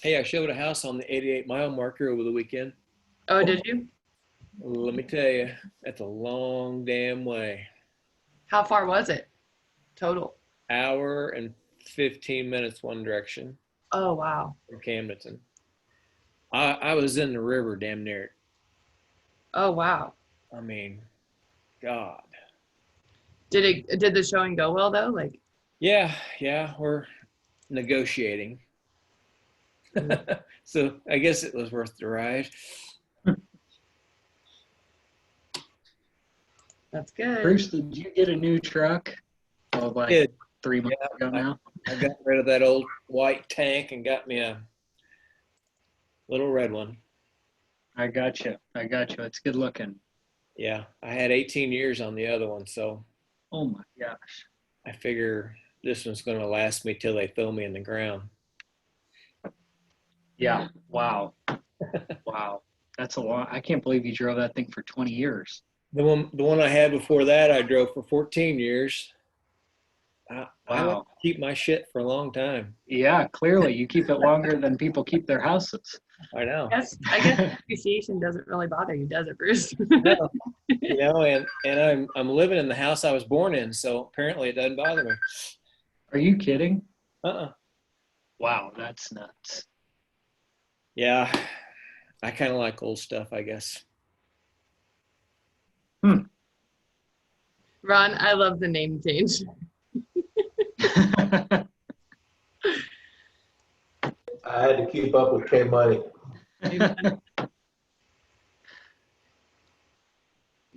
Hey, I showed a house on the 88-mile marker over the weekend. Oh, did you? Let me tell you, that's a long damn way. How far was it total? Hour and 15 minutes one direction Oh, wow. from Camdenton. I was in the river damn near. Oh, wow. I mean, God. Did the showing go well though? Like, Yeah, we're negotiating. So I guess it was worth the ride. that's good. Bruce, did you get a new truck? Oh, like Did 3 months yeah, ago now? I got rid of that old white tank and got me a little red one. I got you. It's good looking. Yeah, I had 18 years on the other one, so Oh my gosh. I figure this one's going to last me till they throw me in the ground. Yeah. Wow. Wow. That's a lot. I can't believe you drove that thing for 20 years. The one I had before that, I drove for 14 years. I like to Wow. keep my shit for a long time. Yeah, clearly you keep it longer than people keep their houses. I know. I guess appreciation doesn't really bother you, does it, Bruce? No, and I'm living in the house I was born in, so apparently it doesn't bother me. Are you kidding? Uh-uh. Wow, that's nuts. Yeah, I kind of like old stuff, I guess. Ron, I love the name change. I had to keep up with K Money. I'm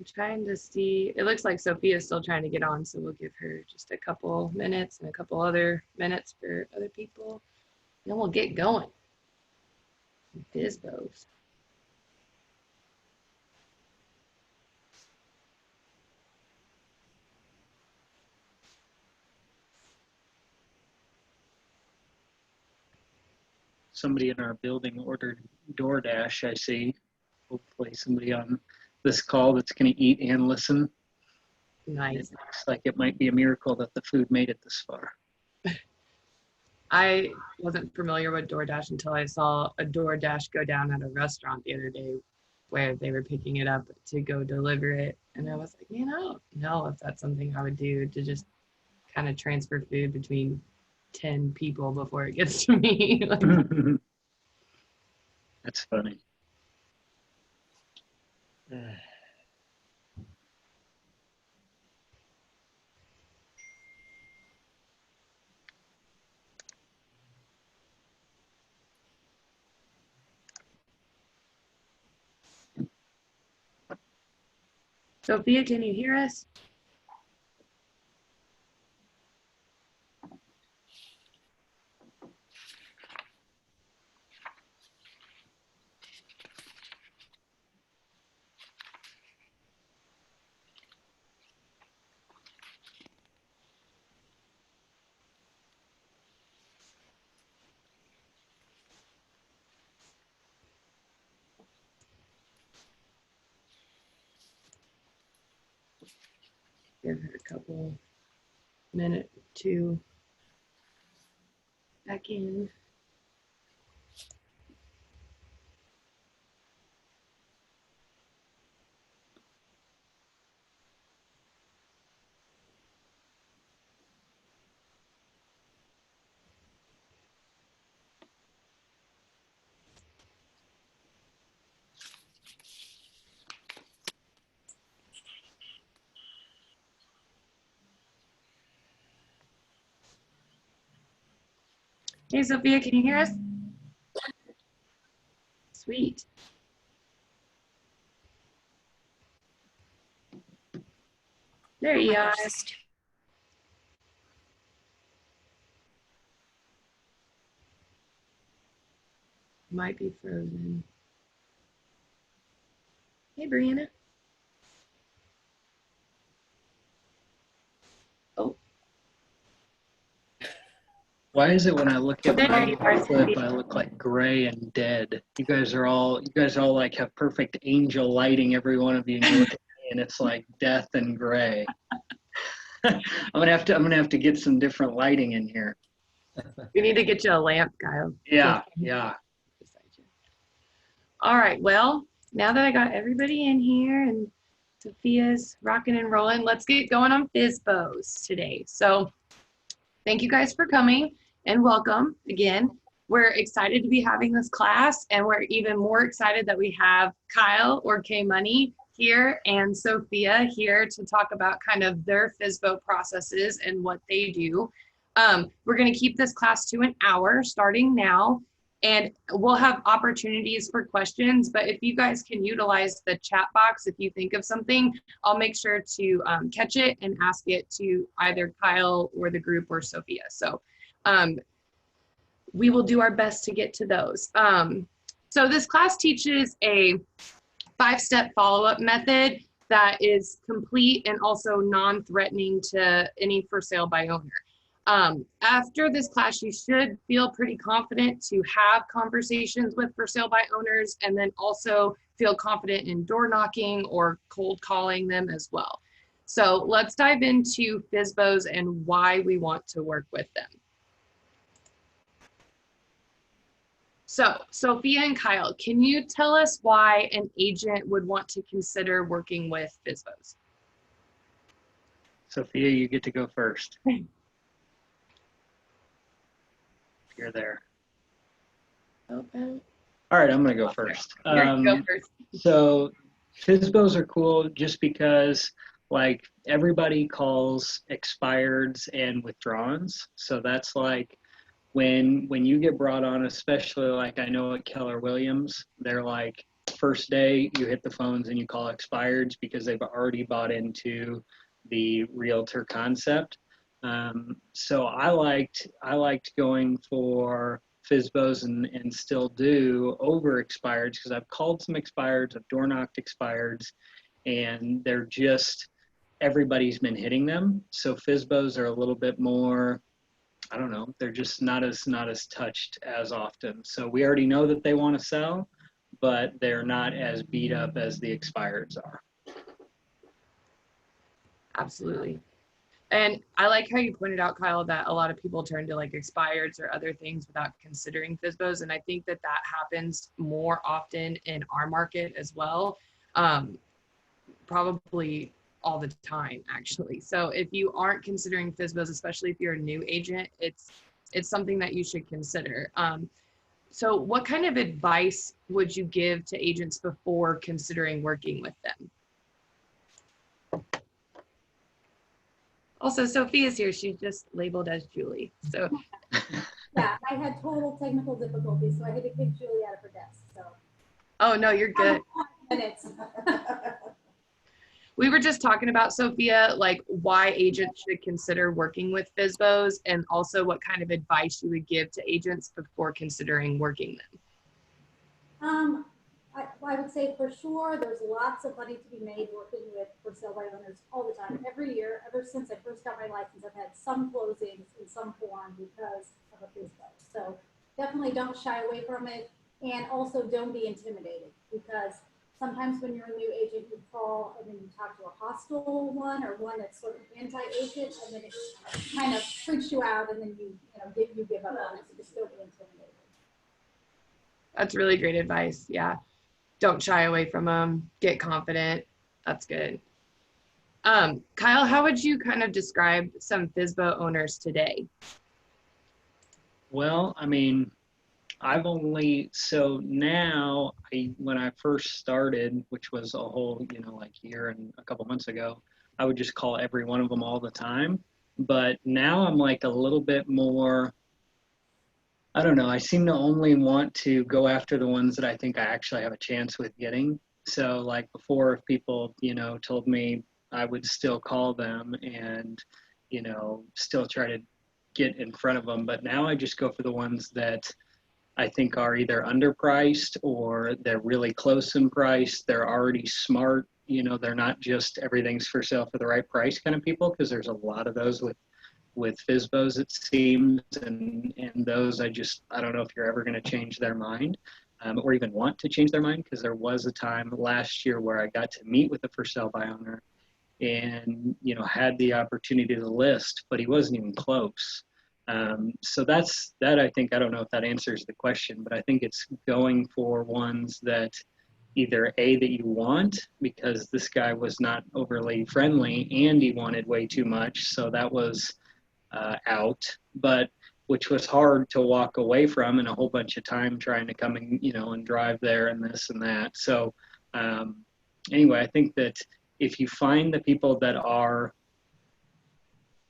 trying to see. It looks like Sophia's still trying to get on, so we'll give her just a couple minutes and a couple other minutes for other people. Then we'll get going. FSBOs. Somebody in our building ordered DoorDash, I see. Hopefully somebody on this call that's going to eat and listen. Nice. It looks like it might be a miracle that the food made it this far. I wasn't familiar with DoorDash until I saw a DoorDash go down at a restaurant the other day where they were picking it up to go deliver it. And I was like, man, I don't know if that's something I would do to just kind of transfer food between 10 people before it gets to me. Like, That's funny. Sophia, can you hear us? Give her a couple minute to back in. Hey, Sophia, can you hear us? Sweet. There you are. Might be frozen. Hey, Brianna. Oh, Why is it when I look at there my you are, clip, Sophia. I look like gray and dead? You guys all like have perfect angel lighting, every one of you, and you look at me and it's like death and gray. I'm gonna have to get some different lighting in here. We need to get you a lamp, Kyle. Yeah, yeah. All right, well, now that I got everybody in here and Sophia's rocking and rolling, let's get going on FSBOs today. So thank you guys for coming and welcome again. We're excited to be having this class, and we're even more excited that we have Kyle or K Money here and Sophia here to talk about kind of their FSBO processes and what they do. We're going to keep this class to an hour starting now, and we'll have opportunities for questions, but if you guys can utilize the chat box, if you think of something, I'll make sure to catch it and ask it to either Kyle or the group or Sophia. So we will do our best to get to those. So this class teaches a 5-step follow-up method that is complete and also non-threatening to any for sale by owner. After this class, you should feel pretty confident to have conversations with for sale by owners, and then also feel confident in door knocking or cold calling them as well. So let's dive into FSBOs and why we want to work with them. So Sophia and Kyle, can you tell us why an agent would want to consider working with FSBOs? Sophia, you get to go first. You're there. Okay. All right, I'm going to go first. Go first. So FSBOs are cool just because like everybody calls expireds and withdrawals. So that's like when you get brought on, especially like I know at Keller Williams, they're like first day you hit the phones and you call expireds because they've already bought into the realtor concept. So I liked going for FSBOs and still do over expireds because I've called some expireds, I've door knocked expireds, and they're just, everybody's been hitting them. So FSBOs are a little bit more, I don't know, they're just not as touched as often. So we already know that they want to sell, but they're not as beat up as the expireds are. Absolutely. And I like how you pointed out, Kyle, that a lot of people turn to like expireds or other things without considering FSBOs. And I think that that happens more often in our market as well. Probably all the time, actually. So if you aren't considering FSBOs, especially if you're a new agent, it's something that you should consider. So what kind of advice would you give to agents before considering working with them? Also, Sophia's here. She's just labeled as Julie. So yeah, I had total technical difficulties, so I had to kick Julie out of her desk. So. Oh no, you're good. Minutes. We were just talking about, Sophia, like why agents should consider working with FSBOs, and also what kind of advice you would give to agents before considering working them. I would say for sure there's lots of money to be made working with for sale by owners all the time. Every year, ever since I first got my license, I've had some closings in some form because of a FSBO. So definitely don't shy away from it, and also don't be intimidated, because sometimes when you're a new agent, you call and then you talk to a hostile one or one that's sort of anti-agent, and then it kind of freaks you out, and then you give up on it. So just don't be intimidated. That's really great advice. Yeah. Don't shy away from them. Get confident. That's good. Kyle, how would you kind of describe some FSBO owners today? Well, I mean, so now when I first started, which was a whole, like year and a couple months ago, I would just call every one of them all the time. But now I'm like a little bit more, I don't know, I seem to only want to go after the ones that I think I actually have a chance with getting. So like before, if people, told me, I would still call them and, still try to get in front of them. But now I just go for the ones that I think are either underpriced or they're really close in price. They're already smart. They're not just everything's for sale for the right price kind of people, because there's a lot of those with FSBOs, it seems, and those I don't know if you're ever going to change their mind or even want to change their mind, because there was a time last year where I got to meet with a for sale by owner and had the opportunity to list, but he wasn't even close. So that's that. I think, I don't know if that answers the question, but I think it's going for ones that either A, that you want, because this guy was not overly friendly and he wanted way too much, so that was out, but which was hard to walk away from, and a whole bunch of time trying to come and, you know, and drive there and this and that. So anyway, I think that if you find the people that are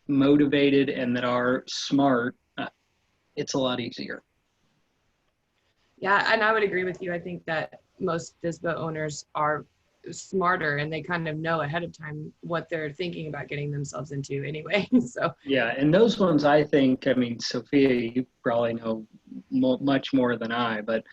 motivated and that are smart, it's a lot easier. Yeah, and I would agree with you. I think that most FSBO owners are smarter and they kind of know ahead of time what they're thinking about getting themselves into anyway. So Yeah, and those ones, I think, I mean, Sophia, you probably know much more than I, but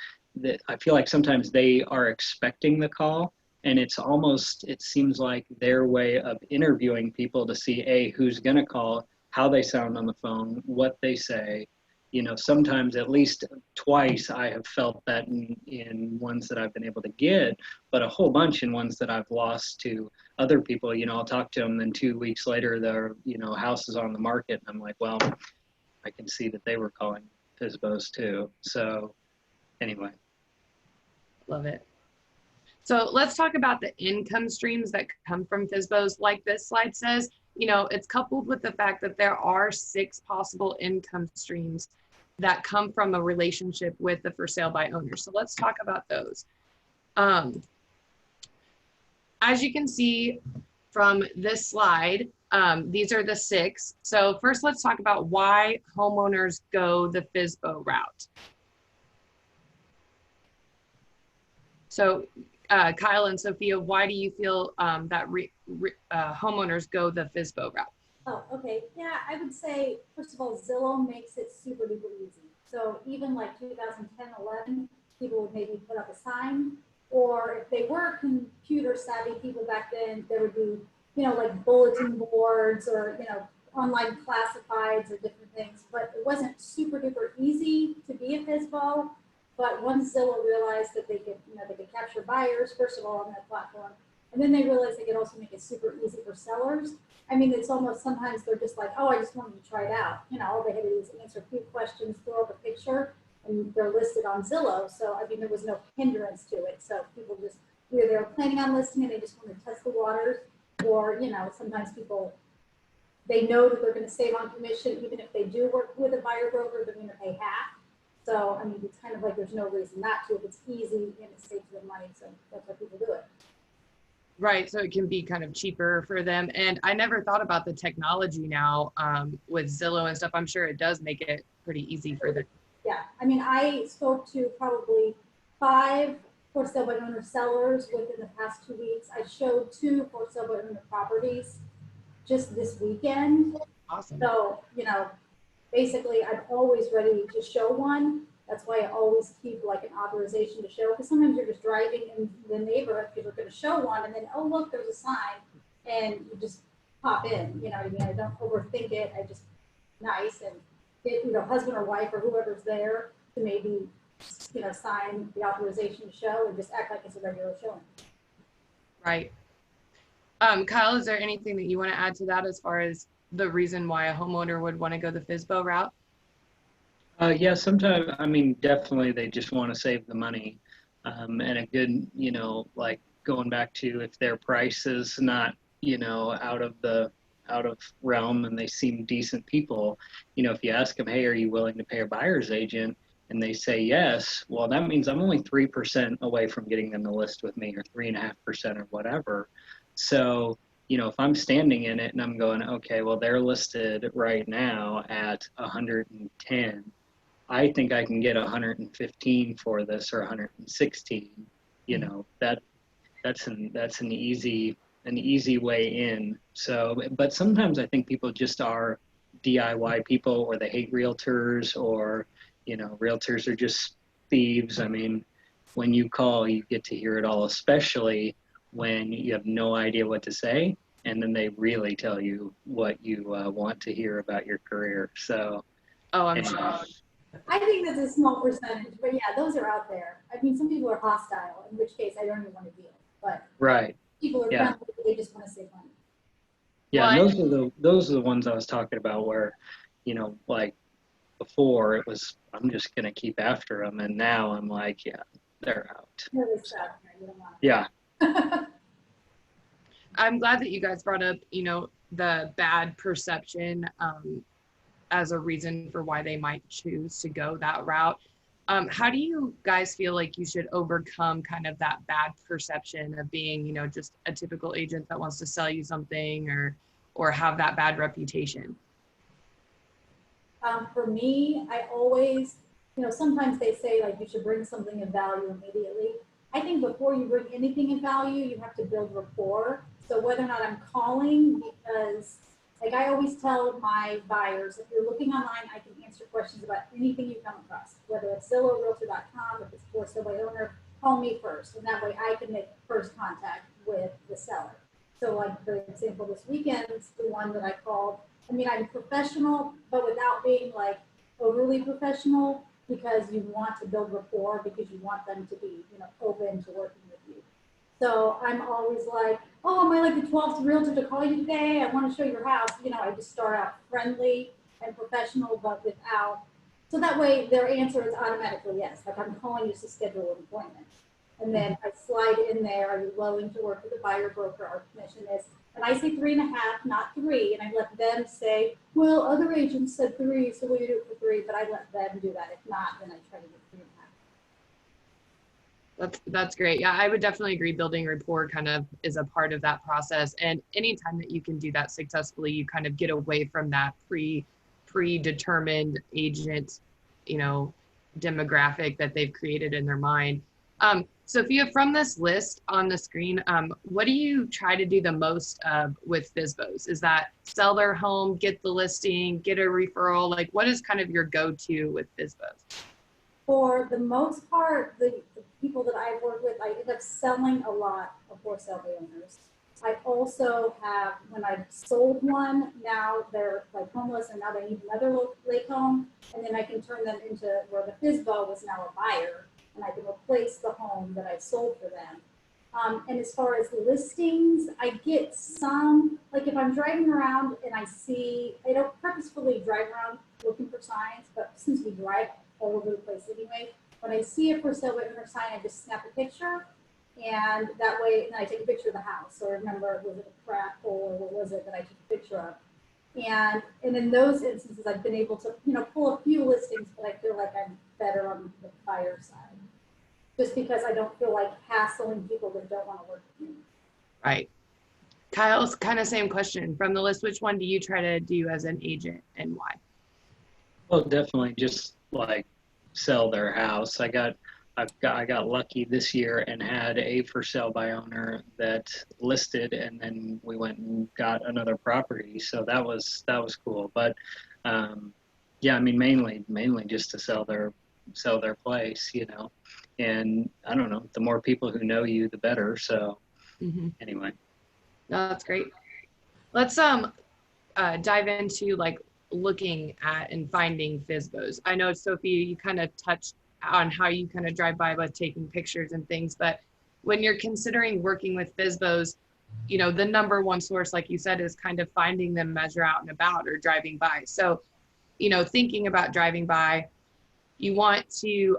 I feel like sometimes they are expecting the call, and it's almost, it seems like their way of interviewing people to see, A, who's going to call, how they sound on the phone, what they say. You know, sometimes, at least twice, I have felt that in ones that I've been able to get, but a whole bunch in ones that I've lost to other people. You know, I'll talk to them, then 2 weeks later, their, you know, house is on the market, and I'm like, well, I can see that they were calling FSBOs too. So anyway. love it. So let's talk about the income streams that come from FSBOs. Like this slide says, you know, it's coupled with the fact that there are 6 possible income streams that come from a relationship with the for sale by owner. So let's talk about those. As you can see from this slide, these are the 6. So first, let's talk about why homeowners go the FSBO route. So Kyle and Sophia, why do you feel that homeowners go the FSBO route? Oh, okay. Yeah, I would say, first of all, Zillow makes it super duper easy. So even like 2010, 11, people would maybe put up a sign, or if they were computer savvy people back then, there would be, you know, like bulletin boards or, you know, online classifieds or different things, but it wasn't super duper easy to be a FSBO. But once Zillow realized that they could, you know, they could capture buyers, first of all, on that platform, and then they realized they could also make it super easy for sellers. I mean, it's almost, sometimes they're just like, oh, I just wanted to try it out. You know, all they had to do is answer a few questions, throw up a picture, and they're listed on Zillow. So, I mean, there was no hindrance to it. So people just, either they were planning on listing and they just want to test the waters, or, you know, sometimes people, they know that they're going to save on commission. Even if they do work with a buyer broker, they're going to pay half. So, I mean, it's kind of like there's no reason not to if it's easy and it saves them money. So that's why people do it. Right, so it can be kind of cheaper for them. And I never thought about the technology now with Zillow and stuff. I'm sure it does make it pretty easy for them. Yeah, I mean, I spoke to probably 5 for sale by owner sellers within the past 2 weeks. I showed 2 for sale by owner properties just this weekend. Awesome. So, you know, basically I'm always ready to show one. That's why I always keep like an authorization to show, because sometimes you're just driving in the neighborhood, people are going to show one, and then, oh, look, there's a sign, and you just pop in. You know what I mean? I don't overthink it. I just, nice, and get, you know, husband or wife or whoever's there to maybe, you know, sign the authorization to show and just act like it's a regular showing. Right. Kyle, is there anything that you want to add to that as far as the reason why a homeowner would want to go the FSBO route? Yeah, sometimes, I mean, definitely they just want to save the money. And a good, you know, like going back to if their price is not, you know, out of realm and they seem decent people, you know, if you ask them, hey, are you willing to pay a buyer's agent? And they say yes, well, that means I'm only 3% away from getting them to list with me, or 3.5% or whatever. So, you know, if I'm standing in it and I'm going, okay, well, they're listed right now at 110. I think I can get 115 for this, or 116. You know, that's an easy way in. So, but sometimes I think people just are DIY people, or they hate realtors, or, you know, realtors are just thieves. I mean, when you call, you get to hear it all, especially when you have no idea what to say, and then they really tell you what you want to hear about your career. So, Oh, I'm sure. I think that's a small percentage, but yeah, those are out there. I mean, some people are hostile, in which case I don't even want to deal. But right. people are Yeah. friendly, they just want to save money. Yeah, Well, and those are the ones I was talking about, where, you know, like before it was, I'm just going to keep after them. And now I'm like, yeah, they're out. Really sad. You don't want Yeah. it. I'm glad that you guys brought up, the bad perception as a reason for why they might choose to go that route. How do you guys feel like you should overcome kind of that bad perception of being, just a typical agent that wants to sell you something or have that bad reputation? For me, I always, sometimes they say like you should bring something of value immediately. I think before you bring anything of value, you have to build rapport. So whether or not I'm calling, because like I always tell my buyers, if you're looking online, I can answer questions about anything you come across, whether it's Zillow, Realtor.com, if it's for sale by owner, call me first. And that way I can make first contact with the seller. So like, for example, this weekend, the one that I called, I mean, I'm professional, but without being like overly professional, because you want to build rapport, because you want them to be, open to working with you. So I'm always like, oh, am I like the 12th realtor to call you today? I want to show your house. I just start out friendly and professional, but without, so that way their answer is automatically yes. Like I'm calling you to schedule an appointment. And then I slide in there, are you willing to work with a buyer broker? Our commission is, and I say 3.5, not 3. And I let them say, well, other agents said 3, so will you do it for 3? But I let them do that. If not, then I try to do 3.5. That's great. Yeah, I would definitely agree. Building rapport kind of is a part of that process. And anytime that you can do that successfully, you kind of get away from that predetermined agent, demographic that they've created in their mind. Sophia, from this list on the screen, what do you try to do the most with FSBOs? Is that sell their home, get the listing, get a referral? Like, what is kind of your go-to with FSBOs? For the most part, the people that I work with, I end up selling a lot of for sale by owners. I also have, when I've sold one, now they're like homeless and now they need another lake home. And then I can turn them into where the FSBO is now a buyer and I can replace the home that I sold for them. And as far as listings, I get some, like if I'm driving around and I see, I don't purposefully drive around looking for signs, but since we drive all over the place anyway, when I see a for sale by owner sign, I just snap a picture. And that way, then I take a picture of the house. So remember, was it a crack hole or what was it that I took a picture of? And in those instances, I've been able to, pull a few listings, but I feel like I'm better on the buyer side. Just because I don't feel like hassling people that don't want to work with me. Right. Kyle's kind of same question. From the list, which one do you try to do as an agent and why? Well, definitely just like sell their house. I got lucky this year and had a for sale by owner that listed, and then we went and got another property. So that was cool. But yeah, I mean mainly just to sell their place, And I don't know, the more people who know you, the better. So anyway. No, that's great. Let's dive into like looking at and finding FSBOs. I know, Sophie, you kind of touched on how you kind of drive by taking pictures and things, but when you're considering working with FSBOs, the number one source, like you said, is kind of finding them as you're out and about or driving by. So, thinking about driving by, you want to,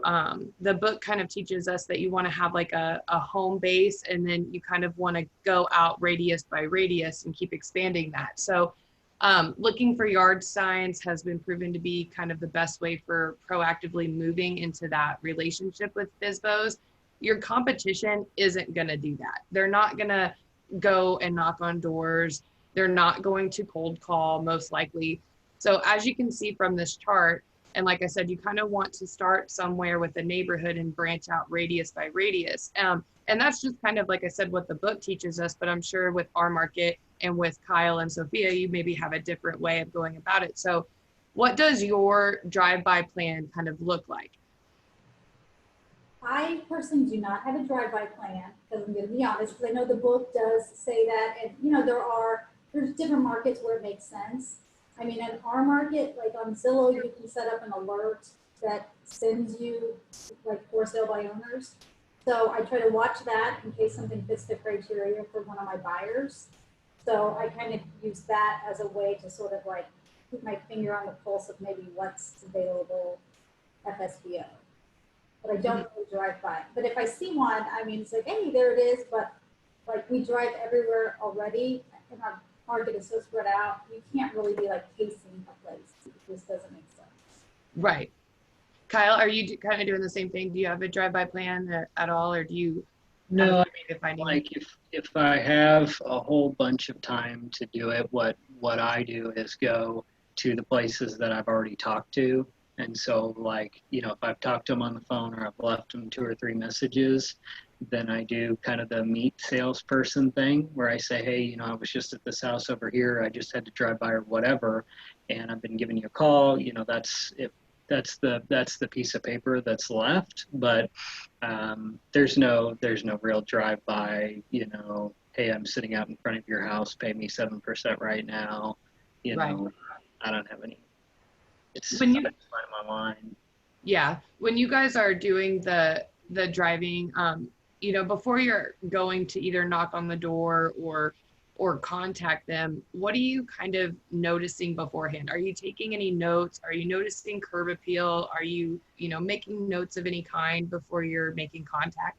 the book kind of teaches us that you want to have like a home base, and then you kind of want to go out radius by radius and keep expanding that. So looking for yard signs has been proven to be kind of the best way for proactively moving into that relationship with FSBOs. Your competition isn't going to do that. They're not going to go and knock on doors. They're not going to cold call, most likely. So as you can see from this chart, and like I said, you kind of want to start somewhere with a neighborhood and branch out radius by radius. And that's just kind of, like I said, what the book teaches us, but I'm sure with our market and with Kyle and Sophia, you maybe have a different way of going about it. So what does your drive-by plan kind of look like? I personally do not have a drive-by plan, because I'm going to be honest, because I know the book does say that, and there's different markets where it makes sense. I mean, in our market, like on Zillow, you can set up an alert that sends you like for sale by owners. So I try to watch that in case something fits the criteria for one of my buyers. So I kind of use that as a way to sort of like keep my finger on the pulse of maybe what's available FSBO. But I don't really drive by. But if I see one, I mean, it's like, hey, there it is. But like we drive everywhere already, and our market is so spread out, you can't really be like casing a place. It just doesn't make sense. Right. Kyle, are you kind of doing the same thing? Do you have a drive-by plan at all, or do you? No, Finding like if I have a whole bunch of time to do it, what I do is go to the places that I've already talked to. And so like, you know, if I've talked to them on the phone or I've left them 2 or 3 messages, then I do kind of the meet salesperson thing where I say, hey, you know, I was just at this house over here. I just had to drive by or whatever. And I've been giving you a call, you know, that's the piece of paper that's left, but there's no real drive-by, you know, hey, I'm sitting out in front of your house, pay me 7% right now, you Right. know, I don't have any. It's When you, fine in my line. yeah, when you guys are doing the driving, you know, before you're going to either knock on the door or contact them, what are you kind of noticing beforehand? Are you taking any notes? Are you noticing curb appeal? Are you, you know, making notes of any kind before you're making contact?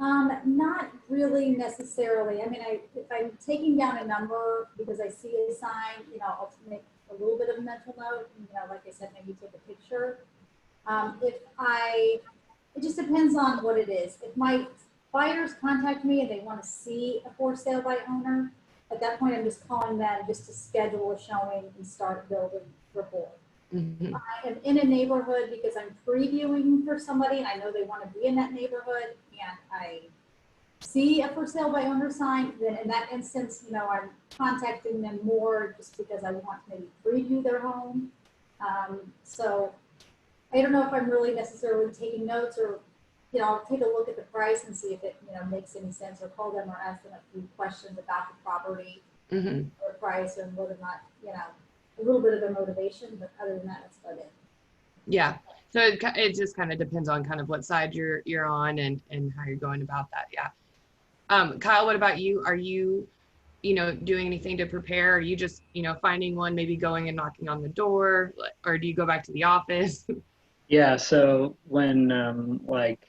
Not really necessarily. I mean, if I'm taking down a number because I see a sign, you know, I'll make a little bit of a mental note, you know, like I said, maybe take a picture. It just depends on what it is. If my buyers contact me and they want to see a for sale by owner, at that point, I'm just calling them just to schedule a showing and start building rapport. Mm-hmm. I am in a neighborhood because I'm previewing for somebody and I know they want to be in that neighborhood and I see a for sale by owner sign, then in that instance, you know, I'm contacting them more just because I want to maybe preview their home. So I don't know if I'm really necessarily taking notes or, you know, I'll take a look at the price and see if it, you know, makes any sense or call them or ask them a few questions about the property Mm-hmm. or price and whether or not, you know, a little bit of their motivation, but other than that, that's about it. Yeah. So it just kind of depends on kind of what side you're on and how you're going about that. Yeah. Kyle, what about you? Are you, you know, doing anything to prepare? Are you just, you know, finding one, maybe going and knocking on the door, or do you go back to the office? Yeah, so when like,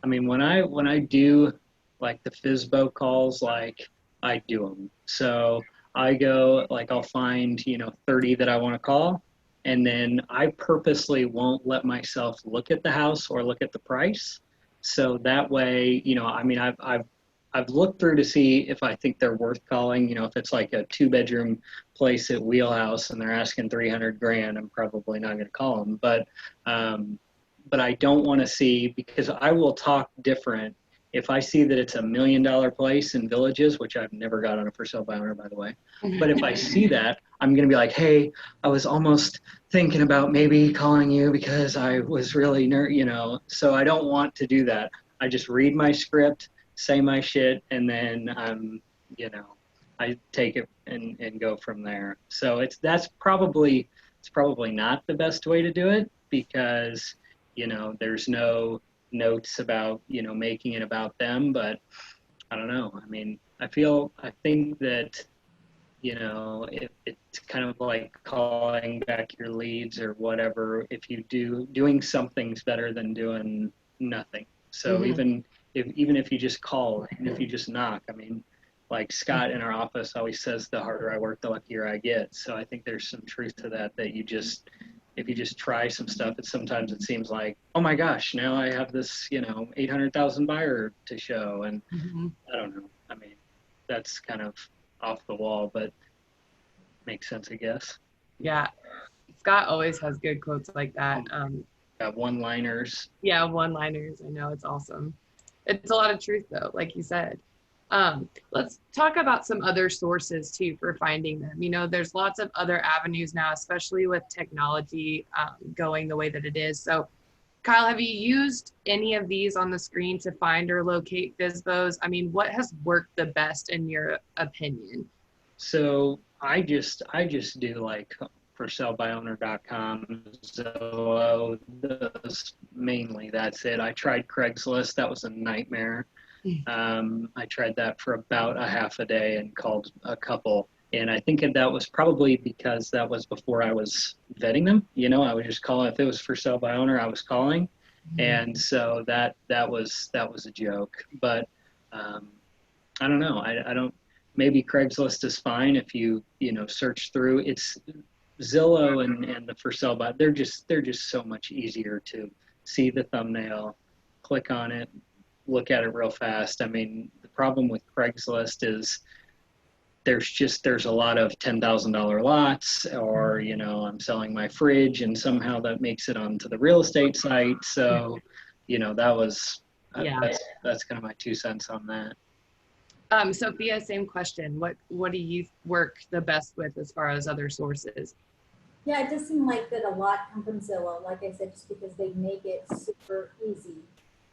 I mean, when I do like the FSBO calls, like I do them. So I go, like I'll find, you know, 30 that I want to call, and then I purposely won't let myself look at the house or look at the price. So that way, you know, I mean, I've looked through to see if I think they're worth calling. You know, if it's like a 2-bedroom place at Wheelhouse and they're asking 300 grand, I'm probably not going to call them. But I don't want to see, because I will talk different if I see that it's $1 million place in Villages, which I've never got on a for sale by owner, by the way. But if I see that, I'm going to be like, hey, I was almost thinking about maybe calling you because I was really you know, so I don't want to do that. I just read my script, say my shit, and then you know, I take it and go from there. So it's probably not the best way to do it, because you know, there's no notes about, you know, making it about them. But I don't know. I mean, I think that, you know, it's kind of like calling back your leads or whatever. If you doing something's better than doing nothing. So Mm-hmm. even if you just call, even if you just knock, I mean, like Scott in our office always says, the harder I work, the luckier I get. So I think there's some truth to that, if you just try some stuff, sometimes it seems like, oh my gosh, now I have this, you know, 800,000 buyer to show. And Mm-hmm. I don't know. I mean, that's kind of off the wall, but makes sense, I guess. Yeah. Scott always has good quotes like that. Got one-liners. Yeah, one-liners. I know, it's awesome. It's a lot of truth though, like you said. Let's talk about some other sources too for finding them. You know, there's lots of other avenues now, especially with technology going the way that it is. So Kyle, have you used any of these on the screen to find or locate FSBOs? I mean, what has worked the best in your opinion? So I just do like forsalebyowner.com, Zillow, those mainly. That's it. I tried Craigslist. That was a nightmare. I tried that for about a half a day and called a couple, And I think that was probably because that was before I was vetting them. You know, I would just call, if it was for sale by owner, I was calling. And so that was a joke. But I don't know. I don't, maybe Craigslist is fine if you search through. It's Zillow and the for sale by, they're just so much easier to see the thumbnail, click on it, look at it real fast. I mean, the problem with Craigslist is there's a lot of $10,000 lots, or I'm selling my fridge, and somehow that makes it onto the real estate site. So that was that's kind of my 2 cents on that. Sophia, same question. What do you work the best with as far as other sources? Yeah, it does seem like that a lot come from Zillow, like I said, just because they make it super easy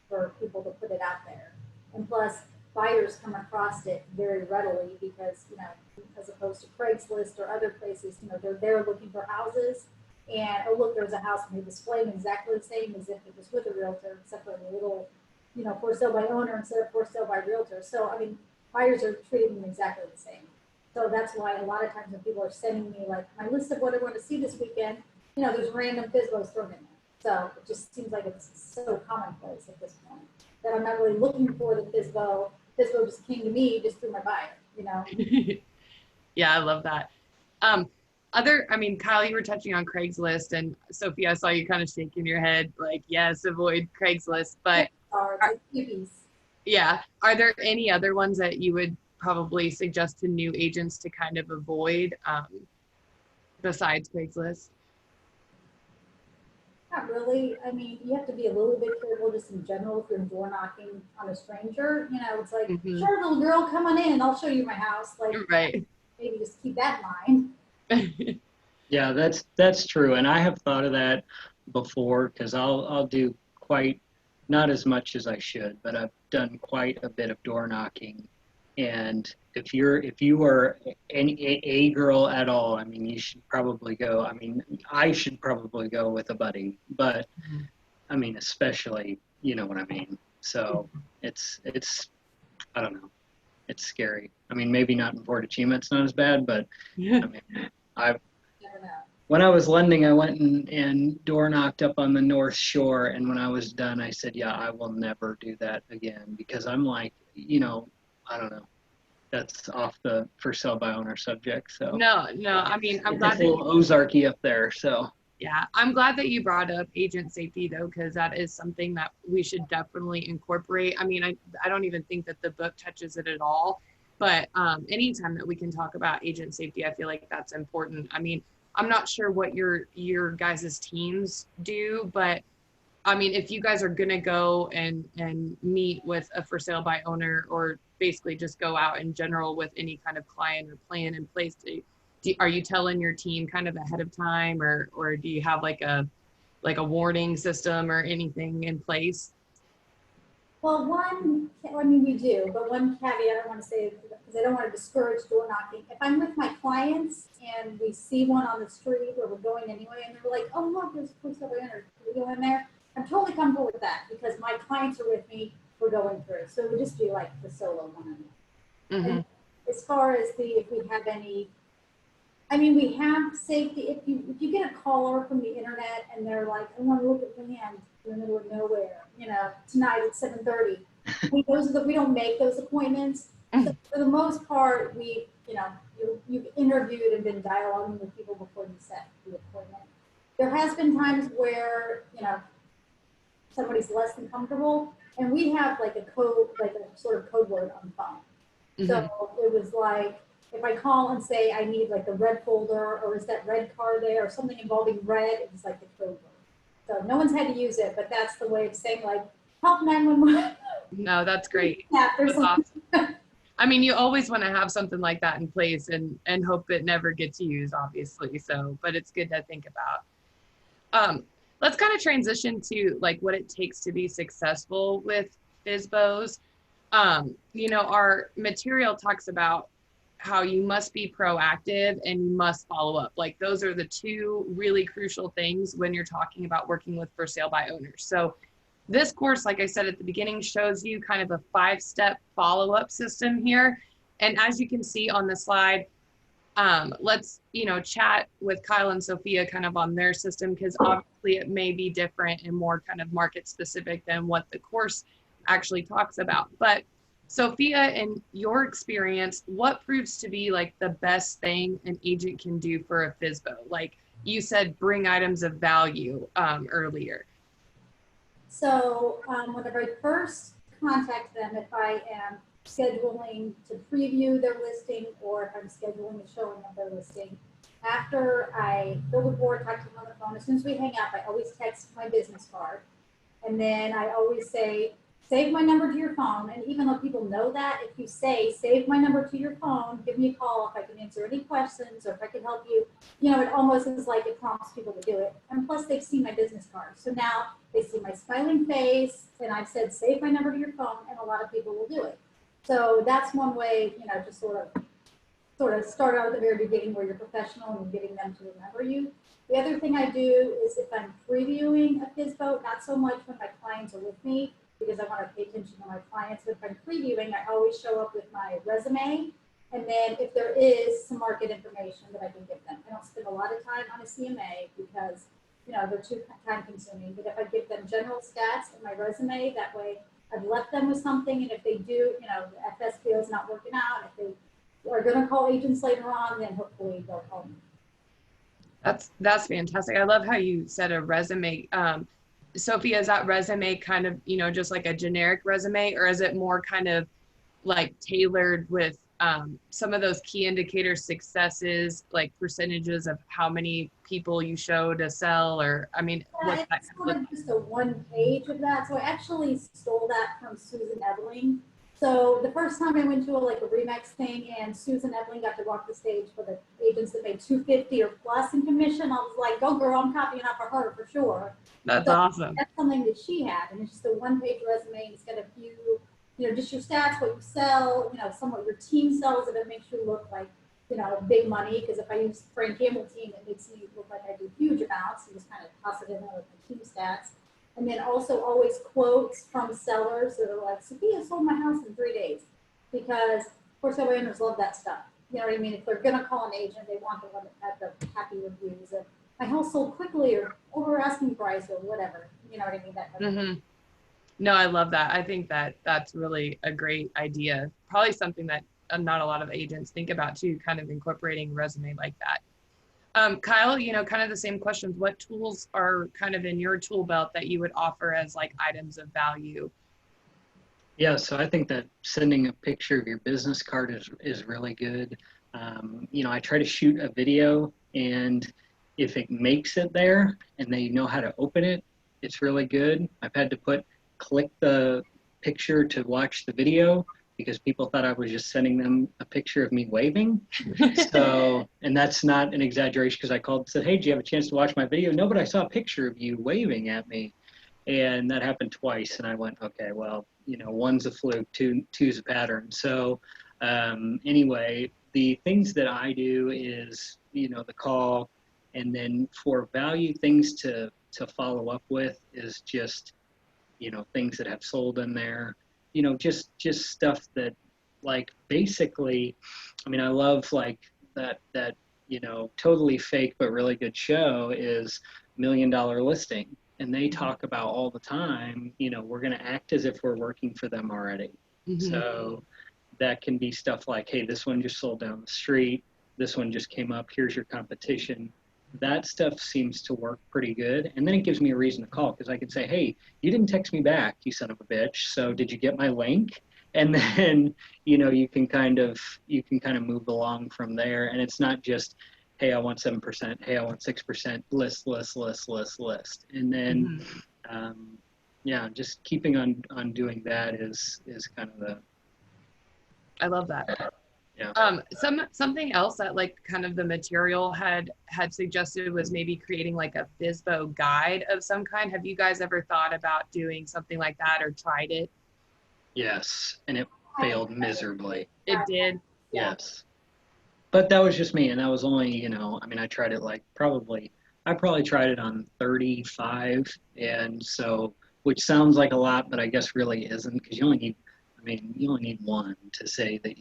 for people to put it out there. And plus, buyers come across it very readily because, as opposed to Craigslist or other places, they're there looking for houses. And, oh, look, there's a house, and they display them exactly the same as if it was with a realtor, except for a little, for sale by owner instead of for sale by realtor. So, I mean, buyers are treating them exactly the same. So that's why a lot of times when people are sending me like my list of what I want to see this weekend, there's random FSBOs thrown in there. So it just seems like it's so commonplace at this point that I'm not really looking for the FSBO. FSBO just came to me just through my buyer, Yeah, I love that. Kyle, you were touching on Craigslist, and Sophia, I saw you kind of shaking your head like, yes, avoid Craigslist. But yeah, are there any other ones that you would probably suggest to new agents to kind of avoid besides Craigslist? Not really. I mean, you have to be a little bit careful just in general if you're door knocking on a stranger. It's like, sure, little girl, come on in. I'll show you my house. Like, right. Maybe just keep that in mind. Yeah, that's true. And I have thought of that before, because I'll do quite, not as much as I should, but I've done quite a bit of door knocking. And if you are a girl at all, I mean, you should probably go. I mean, I should probably go with a buddy, but I mean, especially, you know what I mean? So it's, I don't know. It's scary. I mean, maybe not in Port Chima, it's not as bad, but I mean, when I was lending, I went and door knocked up on the North Shore, and when I was done, I said, yeah, I will never do that again, because I'm like, I don't know. That's off the for sale by owner subject. So no. I mean, I'm glad it's a little Ozarky up there. So yeah, I'm glad that you brought up agent safety though, because that is something that we should definitely incorporate. I mean, I don't even think that the book touches it at all, but anytime that we can talk about agent safety, I feel like that's important. I mean, I'm not sure what your guys' teams do, but I mean, if you guys are gonna go and meet with a for sale by owner, or basically just go out in general with any kind of client or plan in place, are you telling your team kind of ahead of time, or do you have like a warning system or anything in place? Well, we do, but one caveat I want to say, because I don't want to discourage door knocking. If I'm with my clients and we see one on the street where we're going anyway, and they're like, oh, look, there's a police over there, can we go in there? I'm totally comfortable with that because my clients are with me, we're going through. So it would just be like the solo one-on-one. And as far as if we have any, I mean, we have safety. If you get a caller from the internet and they're like, I want to look at land in the middle of nowhere, tonight at 7:30. We don't make those appointments. So for the most part, you've interviewed and been dialoguing with people before you set the appointment. There has been times where, somebody's less than comfortable, and we have like a sort of code word on the phone. So it was like, if I call and say I need like the red folder, or is that red car there, or something involving red, it was like the code word. So no one's had to use it, but that's the way of saying like, help 911. No, that's great. Yeah, that's awesome. I mean, you always want to have something like that in place and hope it never gets used, obviously. So, but it's good to think about. Let's kind of transition to like what it takes to be successful with FSBOs. Our material talks about how you must be proactive and you must follow up. Like those are the two really crucial things when you're talking about working with for sale by owners. So this course, like I said at the beginning, shows you kind of a 5-step follow-up system here. And as you can see on the slide, let's, chat with Kyle and Sophia kind of on their system, because obviously it may be different and more kind of market specific than what the course actually talks about. But Sophia, in your experience, what proves to be like the best thing an agent can do for a FSBO? Like you said, bring items of value earlier. So whenever I first contact them, if I am scheduling to preview their listing or if I'm scheduling a showing of their listing, after I build a board, talk to them on the phone, as soon as we hang up, I always text my business card. And then I always say, save my number to your phone. And even though people know that, if you say, save my number to your phone, give me a call if I can answer any questions or if I can help you, it almost is like it prompts people to do it. And plus they've seen my business card. So now they see my smiling face and I've said, save my number to your phone, and a lot of people will do it. So that's one way, just sort of start out at the very beginning where you're professional and getting them to remember you. The other thing I do is if I'm previewing a FSBO, not so much when my clients are with me, because I want to pay attention to my clients, but if I'm previewing, I always show up with my resume. And then if there is some market information that I can give them, I don't spend a lot of time on a CMA because, they're too time consuming. But if I give them general stats in my resume, that way I've left them with something. And if they do, the FSBO is not working out, if they are going to call agents later on, then hopefully they'll call me. That's fantastic. I love how you said a resume. Sophia, is that resume kind of, just like a generic resume, or is it more kind of like tailored with some of those key indicators, successes, like percentages of how many people you show to sell, or, what's that? It's sort of just a one page of that. So I actually stole that from Susan Ebling. So the first time I went to a Remax thing and Susan Ebling got to walk the stage for the agents that made $250 or plus in commission, I was like, go girl, I'm copying off of her for sure. That's awesome. That's something that she had, and it's just a one-page resume. And it's got a few, just your stats, what you sell, somewhat your team sells, and it makes you look like, big money. Because if I use Frank Campbell team, it makes me look like I do huge amounts. You just kind of toss it in there with my team stats. And then also always quotes from sellers that are like, Sophia sold my house in 3 days. Because, of course, our owners love that stuff. You know what I mean? If they're going to call an agent, they want the one that had the happy reviews of, my house sold quickly or over asking price or whatever. You know what I mean? That kind of thing. No, I love that. I think that that's really a great idea. Probably something that not a lot of agents think about too, kind of incorporating resume like that. Kyle, kind of the same questions. What tools are kind of in your tool belt that you would offer as like items of value? Yeah, so I think that sending a picture of your business card is really good. I try to shoot a video, and if it makes it there and they know how to open it, it's really good. I've had to click the picture to watch the video because people thought I was just sending them a picture of me waving. So, and that's not an exaggeration, because I called and said, hey, do you have a chance to watch my video? No, but I saw a picture of you waving at me. And that happened twice. And I went, okay, well, one's a fluke, two's a pattern. So anyway, the things that I do is, the call, and then for value things to follow up with is just, things that have sold in there. Just stuff that, like, basically, I love like that totally fake but really good show is $1 Million Listing. And they talk about all the time, we're going to act as if we're working for them already. Mm-hmm. So that can be stuff like, hey, this one just sold down the street. This one just came up. Here's your competition. That stuff seems to work pretty good. And then it gives me a reason to call, because I can say, hey, you didn't text me back, you son of a bitch. So did you get my link? And then, you can kind of move along from there. And it's not just, hey, I want 7%. Hey, I want 6%. List. And then, just keeping on doing that is kind of the. I love that. Yeah. Something else that like kind of the material had suggested was maybe creating like a FSBO guide of some kind. Have you guys ever thought about doing something like that or tried it? Yes, and it failed miserably. It did? Yes. But that was just me, and that was only, I tried it I probably tried it on 35, and so, which sounds like a lot, but I guess really isn't, because you only need one to say that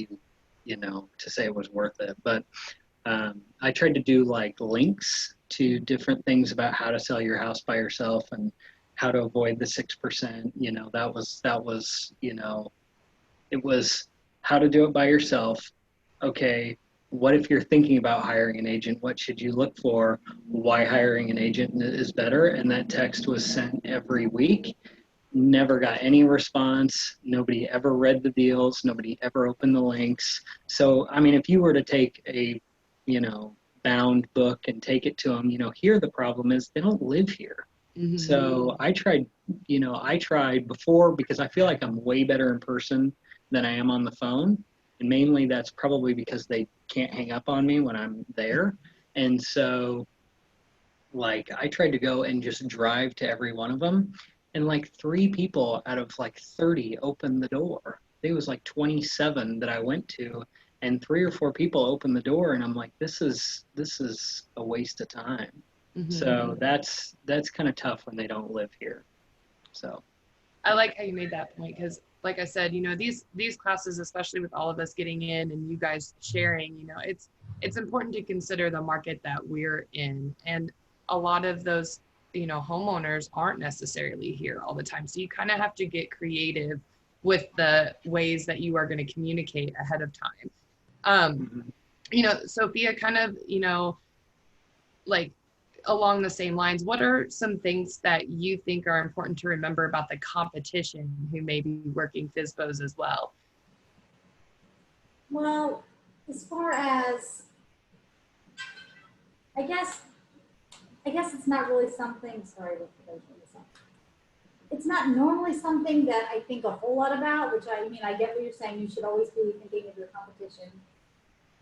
to say it was worth it. But I tried to do like links to different things about how to sell your house by yourself and how to avoid the 6%. You know, that was, you know, it was how to do it by yourself. Okay, what if you're thinking about hiring an agent? What should you look for? Why hiring an agent is better? And that text was sent every week. Never got any response. Nobody ever read the deals. Nobody ever opened the links. So, I mean, if you were to take a, you know, bound book and take it to them, you know, here the problem is they don't live here. Mhm. So I tried, you know, I tried before because I feel like I'm way better in person than I am on the phone. And mainly that's probably because they can't hang up on me when I'm there. And so, like, I tried to go and just drive to every one of them. And like 3 people out of like 30 opened the door. It was like 27 that I went to, and 3 or 4 people opened the door. And I'm like, this is a waste of time. Mhm. So that's kind of tough when they don't live here. So I like how you made that point because, like I said, you know, these classes, especially with all of us getting in and you guys sharing, you know, it's important to consider the market that we're in, and a lot of those, you know, homeowners aren't necessarily here all the time. So you kind of have to get creative with the ways that you are going to communicate ahead of time. You know, Sophia, kind of, you know, like along the same lines, what are some things that you think are important to remember about the competition who may be working FSBOs as well? Well, as far as, I guess it's not really something, sorry, what did I say? It's not normally something that I think a whole lot about, which I mean, I get what you're saying. You should always be thinking of your competition.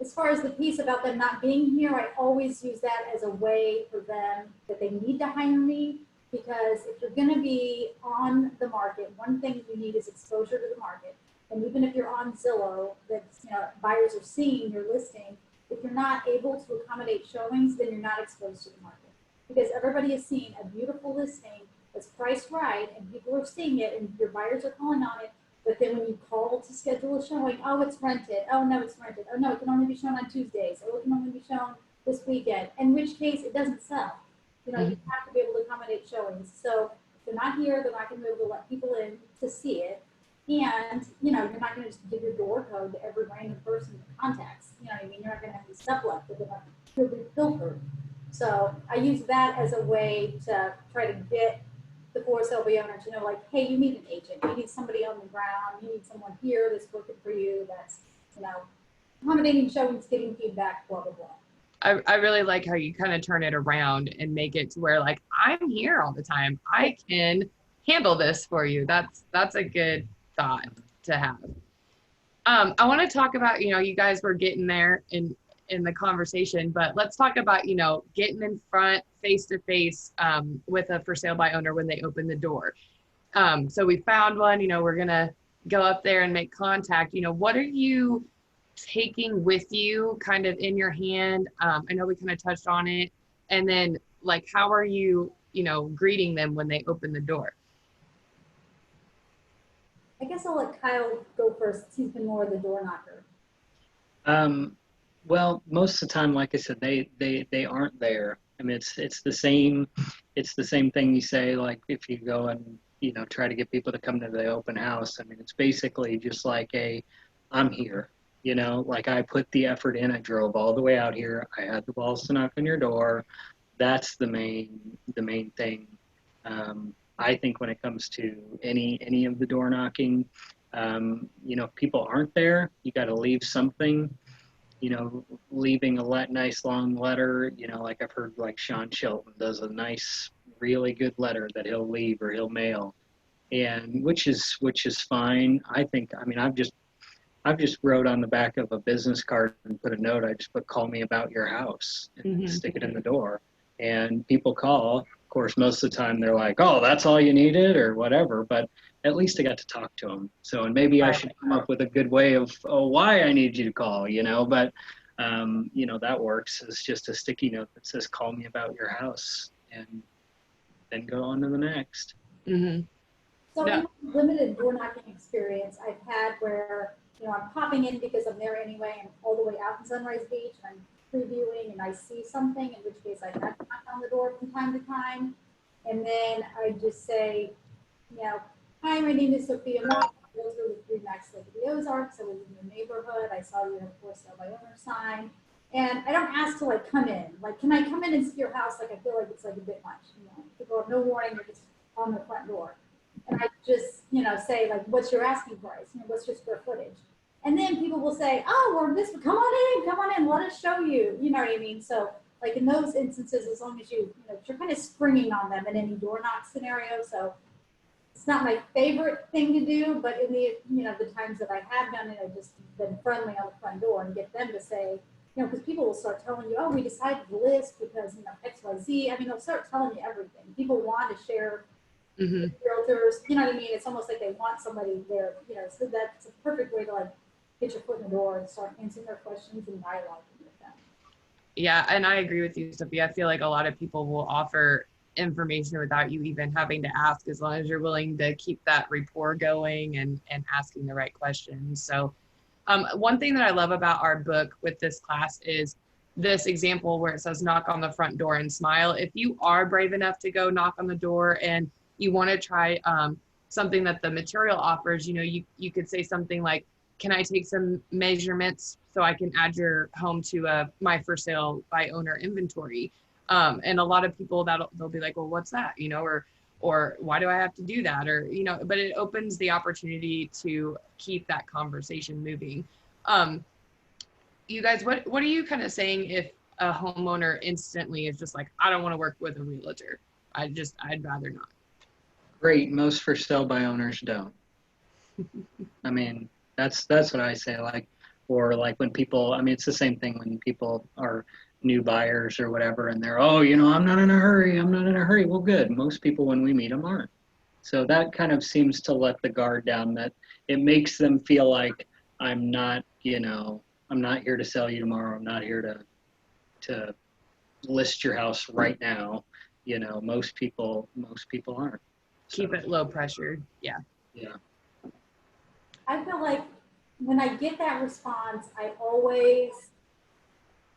As far as the piece about them not being here, I always use that as a way for them that they need to hire me, because if you're going to be on the market, one thing you need is exposure to the market. And even if you're on Zillow, that, you know, buyers are seeing your listing, if you're not able to accommodate showings, then you're not exposed to the market, because everybody is seeing a beautiful listing that's priced right, and people are seeing it, and your buyers are calling on it. But then when you call to schedule a showing, oh, it's rented. Oh, no, it's rented. Oh, no, it can only be shown on Tuesdays. Oh, it can only be shown this weekend. In which case, it doesn't sell. You know, you have to be able to accommodate showings. So if they're not here, they're not going to be able to let people in to see it. And, you know, you're not going to just give your door code to every random person that contacts. You know what I mean? You're not going to have any stuff left that they're going to be pilfered. So I use that as a way to try to get the forest LB owner to know, like, hey, you need an agent, you need somebody on the ground, you need someone here that's working for you, that's, you know, accommodating showings, getting feedback, blah, blah, blah. I really like how you kind of turn it around and make it to where, like, I'm here all the time. I can handle this for you. That's a good thought to have. I want to talk about, you know, you guys were getting there in the conversation, but let's talk about, you know, getting in front face to face with a for sale by owner when they open the door. So we found one, you know, we're going to go up there and make contact. You know, what are you taking with you kind of in your hand? I know we kind of touched on it. And then, like, how are you, you know, greeting them when they open the door? I guess I'll let Kyle go first. He's been more of the door knocker. Well, most of the time, like I said, they aren't there. I mean, it's the same thing you say, like if you go and, you know, try to get people to come to the open house. I mean, it's basically just like I'm here, you know, like I put the effort in, I drove all the way out here, I had the balls to knock on your door. That's the main thing. I think when it comes to any of the door knocking, you know, if people aren't there, you got to leave something. You know, leaving a nice long letter, you know, like I've heard like Sean Chilton does a nice, really good letter that he'll leave or he'll mail, and which is fine. I think, I mean, I've just wrote on the back of a business card and put a note. I just put, call me about your house, and stick it in the door. And people call. Of course, most of the time they're like, oh, that's all you needed or whatever. But at least I got to talk to them. So, and maybe I should come up with a good way of, oh, why I need you to call, you know. But, you know, that works. It's just a sticky note that says, call me about your house. And then go on to the next. Mm-hmm. So Yeah. in limited door knocking experience I've had where, you know, I'm popping in because I'm there anyway, I'm all the way out in Sunrise Beach, and I'm previewing and I see something, in which case I have to knock on the door from time to time. And then I just say, you know, hi, my name is Sophia Marr. I go through the 3 Max Lake of the Ozarks. I live in your neighborhood. I saw you have a for sale by owner sign. And I don't ask to like come in. Like, can I come in and see your house? Like, I feel like it's like a bit much. You know, people have no warning. They're just on the front door. And I just, you know, say like, what's your asking price? You know, what's your square footage? And then people will say, oh, well, this, come on in, let us show you. You know what I mean? So like in those instances, as long as you're kind of springing on them in any door knock scenario. So it's not my favorite thing to do, but in the, the times that I have done it, I've just been friendly on the front door and get them to say, because people will start telling you, oh, we decided to list because, XYZ. I mean, they'll start telling you everything. People want to share with realtors, you know what I mean? It's almost like they want somebody there, so that's a perfect way to like get your foot in the door and start answering their questions and dialoguing with them. Yeah, and I agree with you, Sophia. I feel like a lot of people will offer information without you even having to ask, as long as you're willing to keep that rapport going and asking the right questions. So one thing that I love about our book with this class is this example where it says knock on the front door and smile. If you are brave enough to go knock on the door and you want to try something that the material offers, you could say something like, can I take some measurements so I can add your home to my for sale by owner inventory? And a lot of people they'll be like, well, what's that? Or why do I have to do that? Or, but it opens the opportunity to keep that conversation moving. You guys, what are you kind of saying if a homeowner instantly is just like, I don't want to work with a realtor. I'd rather not. Great. Most for sale by owners don't. I mean, that's what I say. Like, or like when people, I mean, it's the same thing when people are new buyers or whatever, and they're, oh, I'm not in a hurry. I'm not in a hurry. Well, good. Most people, when we meet them, aren't. So that kind of seems to let the guard down, that it makes them feel like I'm not, I'm not here to sell you tomorrow. I'm not here to list your house right now. Most people aren't. Keep it low pressure. Yeah. Yeah. I feel like when I get that response, I always,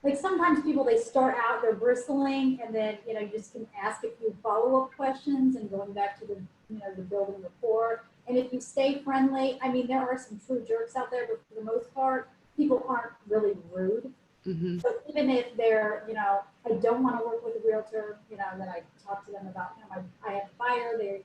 like sometimes people, they start out, they're bristling, and then, you just can ask a few follow-up questions and going back to the, the building rapport. And if you stay friendly, I mean, there are some true jerks out there, but for the most part, people aren't really rude. Mm-hmm. So even if they're, I don't want to work with a realtor, then I talk to them about, I have a buyer, they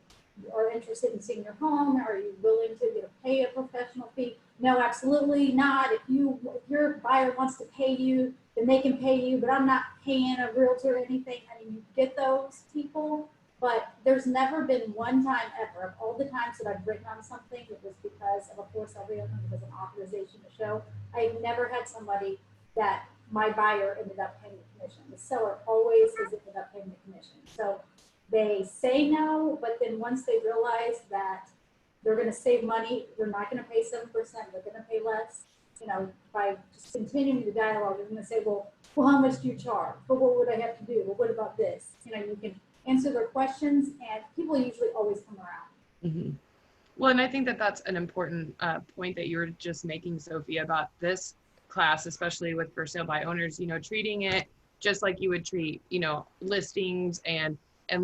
are interested in seeing your home. Are you willing to pay a professional fee? No, absolutely not. If your buyer wants to pay you, then they can pay you, but I'm not paying a realtor or anything. I mean, you get those people, but there's never been one time ever, of all the times that I've written on something, it was because of a for sale realtor, it was an authorization to show. I've never had somebody that my buyer ended up paying the commission. The seller always has ended up paying the commission. So they say no, but then once they realize that they're going to save money, they're not going to pay 7%, they're going to pay less, by just continuing the dialogue, they're going to say, well, how much do you charge? But what would I have to do? Well, what about this? You can answer their questions, and people usually always come around. Mm-hmm. Well, and I think that that's an important point that you were just making, Sophia, about this class, especially with for sale by owners, treating it just like you would treat, listings and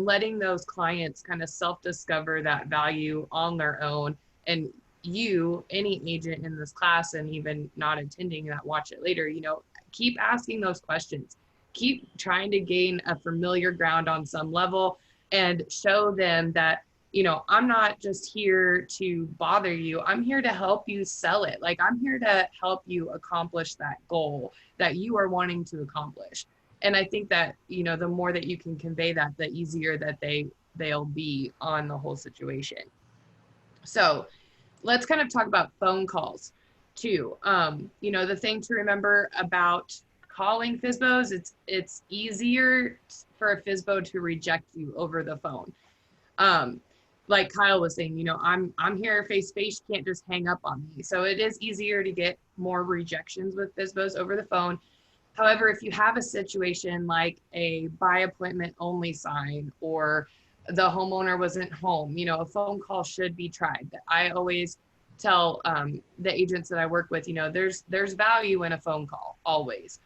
letting those clients kind of self-discover that value on their own. And any agent in this class, and even not attending that watch it later, keep asking those questions. Keep trying to gain a familiar ground on some level and show them that, I'm not just here to bother you. I'm here to help you sell it. Like, I'm here to help you accomplish that goal that you are wanting to accomplish. And I think that, the more that you can convey that, the easier that they'll be on the whole situation. So let's kind of talk about phone calls too. The thing to remember about calling FSBOs, it's easier for a FSBO to reject you over the phone. Like Kyle was saying, I'm here face to face, you can't just hang up on me. So it is easier to get more rejections with FSBOs over the phone. However, if you have a situation like a by appointment only sign, or the homeowner wasn't home, a phone call should be tried. I always tell the agents that I work with, there's value in a phone call, always.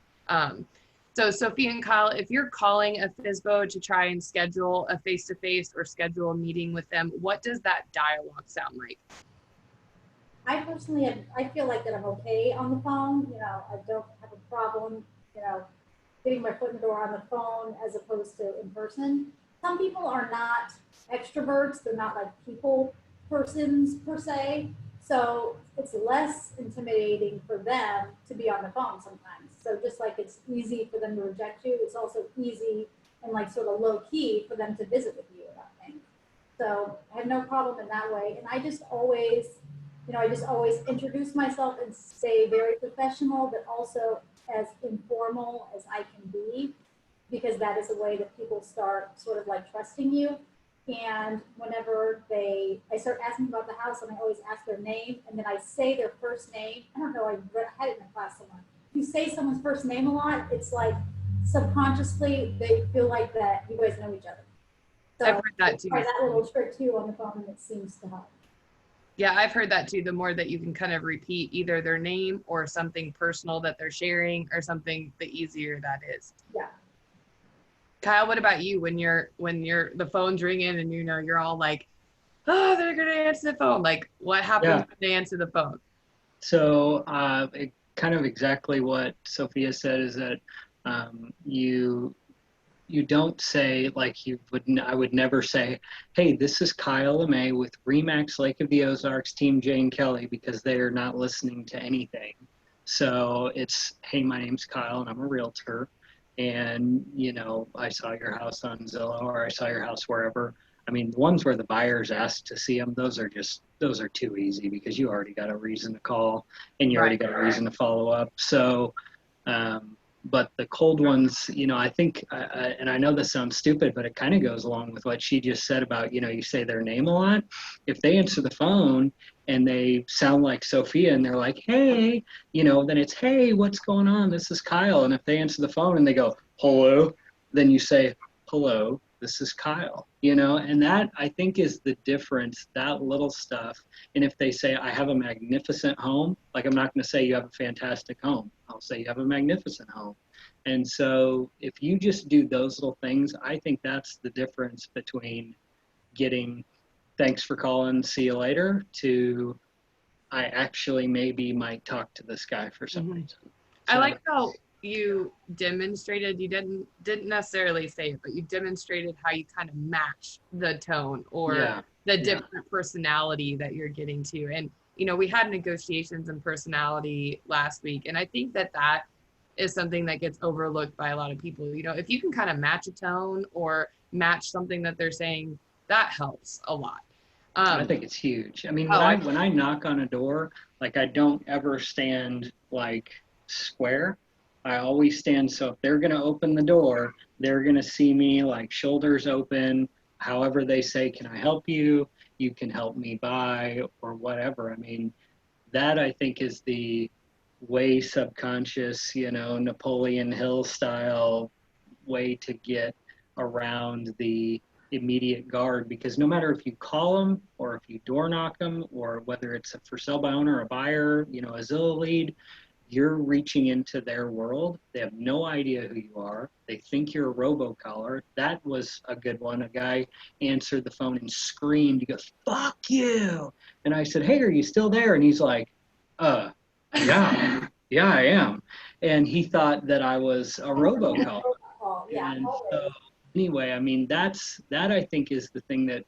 So Sophia and Kyle, if you're calling a FSBO to try and schedule a face-to-face or schedule a meeting with them, what does that dialogue sound like? I personally I feel like that I'm okay on the phone. You know, I don't have a problem, you know, getting my foot in the door on the phone as opposed to in person. Some people are not extroverts. They're not like people persons per se. So it's less intimidating for them to be on the phone sometimes. So just like it's easy for them to reject you, it's also easy and like sort of low key for them to visit with you about things. So I have no problem in that way. And I just always, you know, I just always introduce myself and stay very professional, but also as informal as I can be, because that is a way that people start sort of like trusting you. And whenever I start asking about the house, and I always ask their name, and then I say their first name. I don't know, I had it in a class somewhere. If you say someone's first name a lot, it's like subconsciously they feel like that you guys know each other. So I've heard that too. try that little trick too on the phone, and it seems to help. Yeah, I've heard that too. The more that you can kind of repeat either their name or something personal that they're sharing or something, the easier that is. Yeah. Kyle, what about you when the phone's ringing and you know you're all like, oh, they're gonna answer the phone. Like, what happens when they answer the phone? So it kind of exactly what Sophia said is that you don't say like I would never say, hey, this is Kyle LeMay with Remax Lake of the Ozarks Team Jane Kelly, because they're not listening to anything. So it's, hey, my name's Kyle and I'm a realtor. And, you know, I saw your house on Zillow, or I saw your house wherever. I mean, the ones where the buyers ask to see them, those are too easy because you already got a reason to call and you already got a reason to follow up. So, but the cold ones, you know, I think, and I know this sounds stupid, but it kind of goes along with what she just said about, you know, you say their name a lot. If they answer the phone and they sound like Sophia and they're like, hey, you know, then it's, hey, what's going on? This is Kyle. And if they answer the phone and they go, hello, then you say, hello, this is Kyle, you know, and that I think is the difference, that little stuff. And if they say, I have a magnificent home, like I'm not going to say you have a fantastic home. I'll say you have a magnificent home. And so if you just do those little things, I think that's the difference between getting thanks for calling, see you later, to I actually maybe might talk to this guy for some reason. So, I like how you demonstrated, you didn't necessarily say it, but you demonstrated how you kind of match the tone or the different personality that you're getting to. And, you know, we had negotiations and personality last week. And I think that is something that gets overlooked by a lot of people. You know, if you can kind of match a tone or match something that they're saying, that helps a lot. I think it's huge. I mean, when I knock on a door, like I don't ever stand like square. I always stand, so if they're going to open the door, they're going to see me like shoulders open, however they say, can I help you? You can help me buy or whatever. I mean, that I think is the way subconscious, you know, Napoleon Hill style way to get around the immediate guard, because no matter if you call them or if you door knock them or whether it's a for sale by owner, a buyer, you know, a Zillow lead, you're reaching into their world. They have no idea who you are. They think you're a robocaller. That was a good one. A guy answered the phone and screamed. He goes, fuck you. And I said, hey, are you still there? And he's like, yeah, I am. And he thought that I was a robocaller. Yeah, and so anyway, I mean, that I think is the thing, that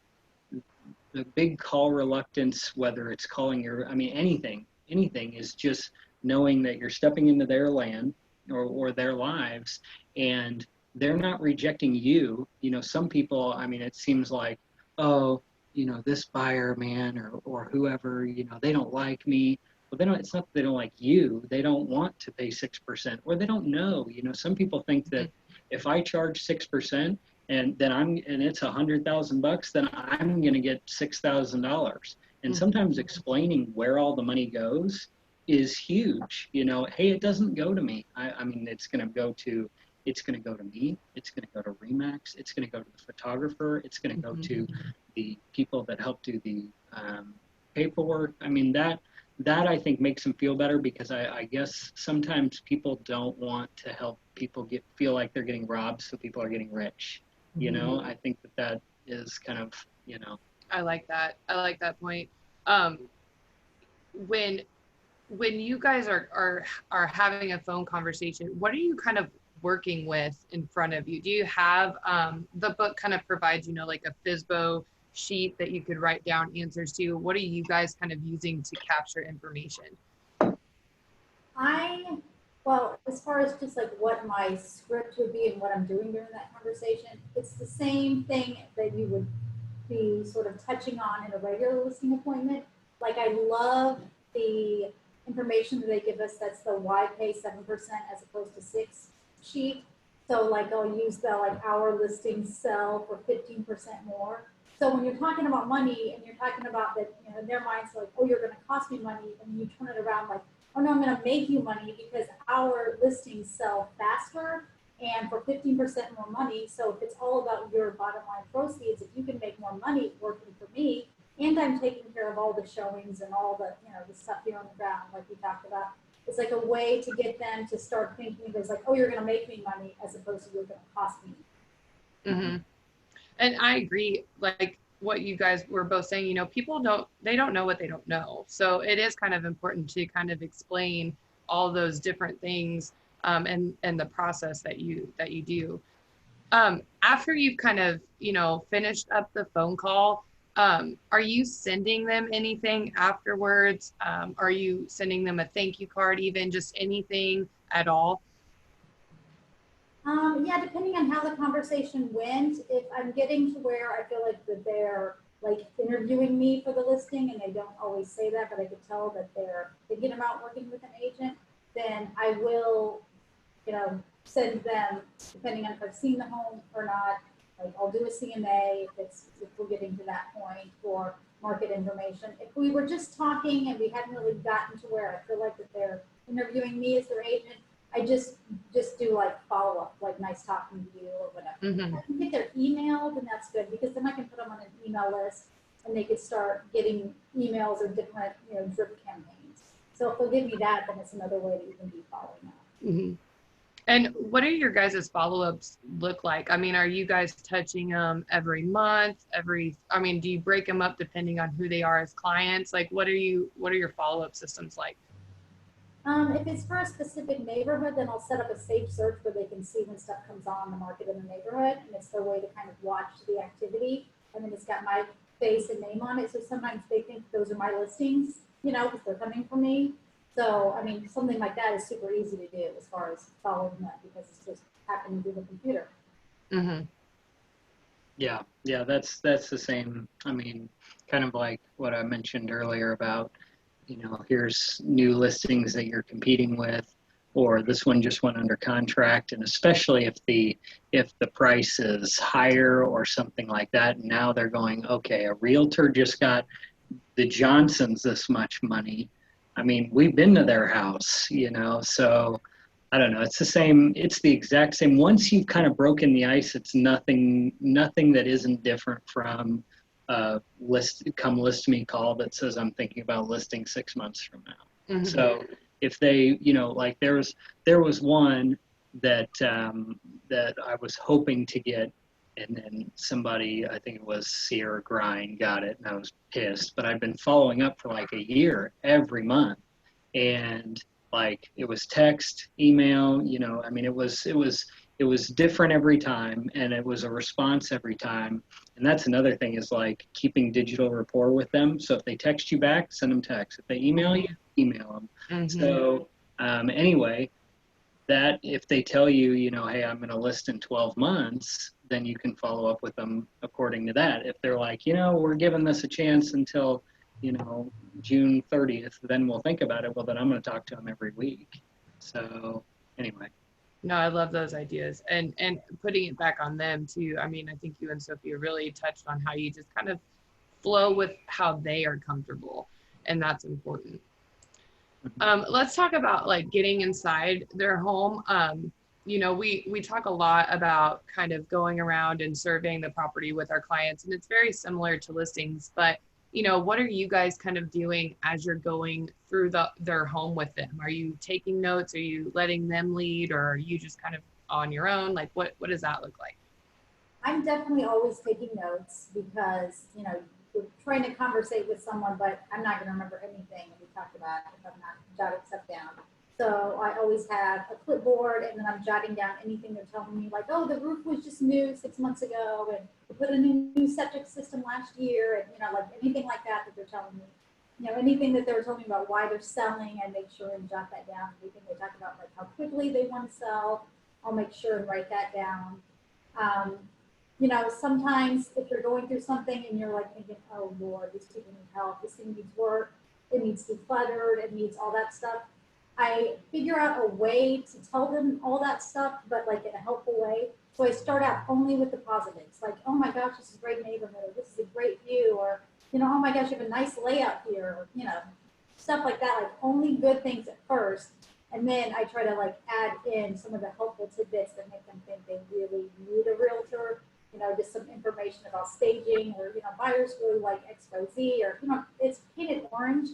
the big call reluctance, whether it's calling anything is just knowing that you're stepping into their land or their lives, and they're not rejecting you. You know, some people, I mean, it seems like, oh, you know, this buyer, man, or whoever, you know, they don't like me. Well, it's not that they don't like you. They don't want to pay 6%, or they don't know. You know, some people think that if I charge 6% and it's $100,000, then I'm going to get $6,000. And sometimes explaining where all the money goes is huge. You know, hey, it doesn't go to me. I mean, it's going to go to me. It's going to go to Remax. It's going to go to the photographer. It's going to go to the people that help do the paperwork. I mean, that I think makes them feel better, because I guess sometimes people don't want to help people feel like they're getting robbed, so people are getting rich. You know, I think that is kind of, you know. I like that. I like that point. Um, when you guys are having a phone conversation, what are you kind of working with in front of you? Do you have the book kind of provides, you know, like a FSBO sheet that you could write down answers to? What are you guys kind of using to capture information? Well, as far as just like what my script would be and what I'm doing during that conversation, it's the same thing that you would be sort of touching on in a regular listing appointment. Like I love the information that they give us, that's the why pay 7% as opposed to 6 sheet. So like I'll use the like our listings sell for 15% more. So when you're talking about money and you're talking about that, you know, in their minds like, oh, you're going to cost me money, and you turn it around like, oh no, I'm going to make you money because our listings sell faster and for 15% more money. So if it's all about your bottom line proceeds, if you can make more money working for me, and I'm taking care of all the showings and all the, you know, the stuff here on the ground, like we talked about, it's like a way to get them to start thinking there's like, oh, you're going to make me money as opposed to you're going to cost me. Mm-hmm. And I agree, like what you guys were both saying, you know, people don't know what they don't know. So it is kind of important to kind of explain all those different things and the process that you do. After you've kind of, you know, finished up the phone call, are you sending them anything afterwards? Are you sending them a thank you card, even just anything at all? Yeah, depending on how the conversation went, if I'm getting to where I feel like that they're like interviewing me for the listing and they don't always say that, but I could tell that they're thinking about working with an agent, then I will, you know, send them, depending on if I've seen the home or not, like I'll do a CMA if we're getting to that point for market information. If we were just talking and we hadn't really gotten to where I feel like that they're interviewing me as their agent, I just do like follow up, like nice talking to you or whatever. Mm-hmm. If I can get their email, then that's good, because then I can put them on an email list and they could start getting emails or different, you know, drip campaigns. So if they'll give me that, then it's another way that you can be following up. Mm-hmm. And what do your guys' follow-ups look like? I mean, are you guys touching them every month? I mean, do you break them up depending on who they are as clients? Like, what are your follow-up systems like? If it's for a specific neighborhood, then I'll set up a safe search where they can see when stuff comes on the market in the neighborhood, and it's their way to kind of watch the activity. And then it's got my face and name on it, so sometimes they think those are my listings, you know, because they're coming from me. So, I mean, something like that is super easy to do as far as following that, because it's just happening through the computer. Mm-hmm. Yeah, that's the same. I mean, kind of like what I mentioned earlier about, you know, here's new listings that you're competing with, or this one just went under contract. And especially if the price is higher or something like that, and now they're going, okay, a realtor just got the Johnsons this much money. I mean, we've been to their house, you know, so I don't know. It's the same. It's the exact same. Once you've kind of broken the ice, it's nothing that isn't different from come list me call that says I'm thinking about listing 6 months from now. Mm-hmm. So if they, you know, like there was one that that I was hoping to get, and then somebody, I think it was Sierra Grind, got it, and I was pissed. But I've been following up for like a year every month, and like it was text, email, you know, I mean, it was different every time, and it was a response every time. And that's another thing, is like keeping digital rapport with them. So if they text you back, send them text. If they email you, email them. Mm-hmm. So anyway, that if they tell you, you know, hey, I'm going to list in 12 months, then you can follow up with them according to that. If they're like, you know, we're giving this a chance until, you know, June 30th, then we'll think about it. Well, then I'm going to talk to them every week. So anyway. No, I love those ideas, and putting it back on them too. I mean, I think you and Sophia really touched on how you just kind of flow with how they are comfortable, and that's important. Let's talk about like getting inside their home. You know, we talk a lot about kind of going around and surveying the property with our clients, and it's very similar to listings, but what are you guys kind of doing as you're going through their home with them? Are you taking notes? Are you letting them lead, or are you just kind of on your own? Like, what does that look like? I'm definitely always taking notes because, you're trying to conversate with someone, but I'm not going to remember anything that we talked about if I'm not jotting stuff down. So I always have a clipboard, and then I'm jotting down anything they're telling me, like, oh, the roof was just new 6 months ago, and we put in a new septic system last year, and, like anything like that they're telling me. Anything that they're telling me about why they're selling, I make sure and jot that down. Anything they talk about, like how quickly they want to sell, I'll make sure and write that down. Sometimes if you're going through something and you're like thinking, oh Lord, these people need help, this thing needs work, it needs decluttered, it needs all that stuff. I figure out a way to tell them all that stuff, but like in a helpful way. So I start out only with the positives, like, oh my gosh, this is a great neighborhood, or this is a great view, or, oh my gosh, you have a nice layout here, or, stuff like that, like only good things at first. And then I try to like add in some of the helpful tidbits that make them think they really need a realtor, just some information about staging, or, buyers really like X, Y, Z, or, it's painted orange,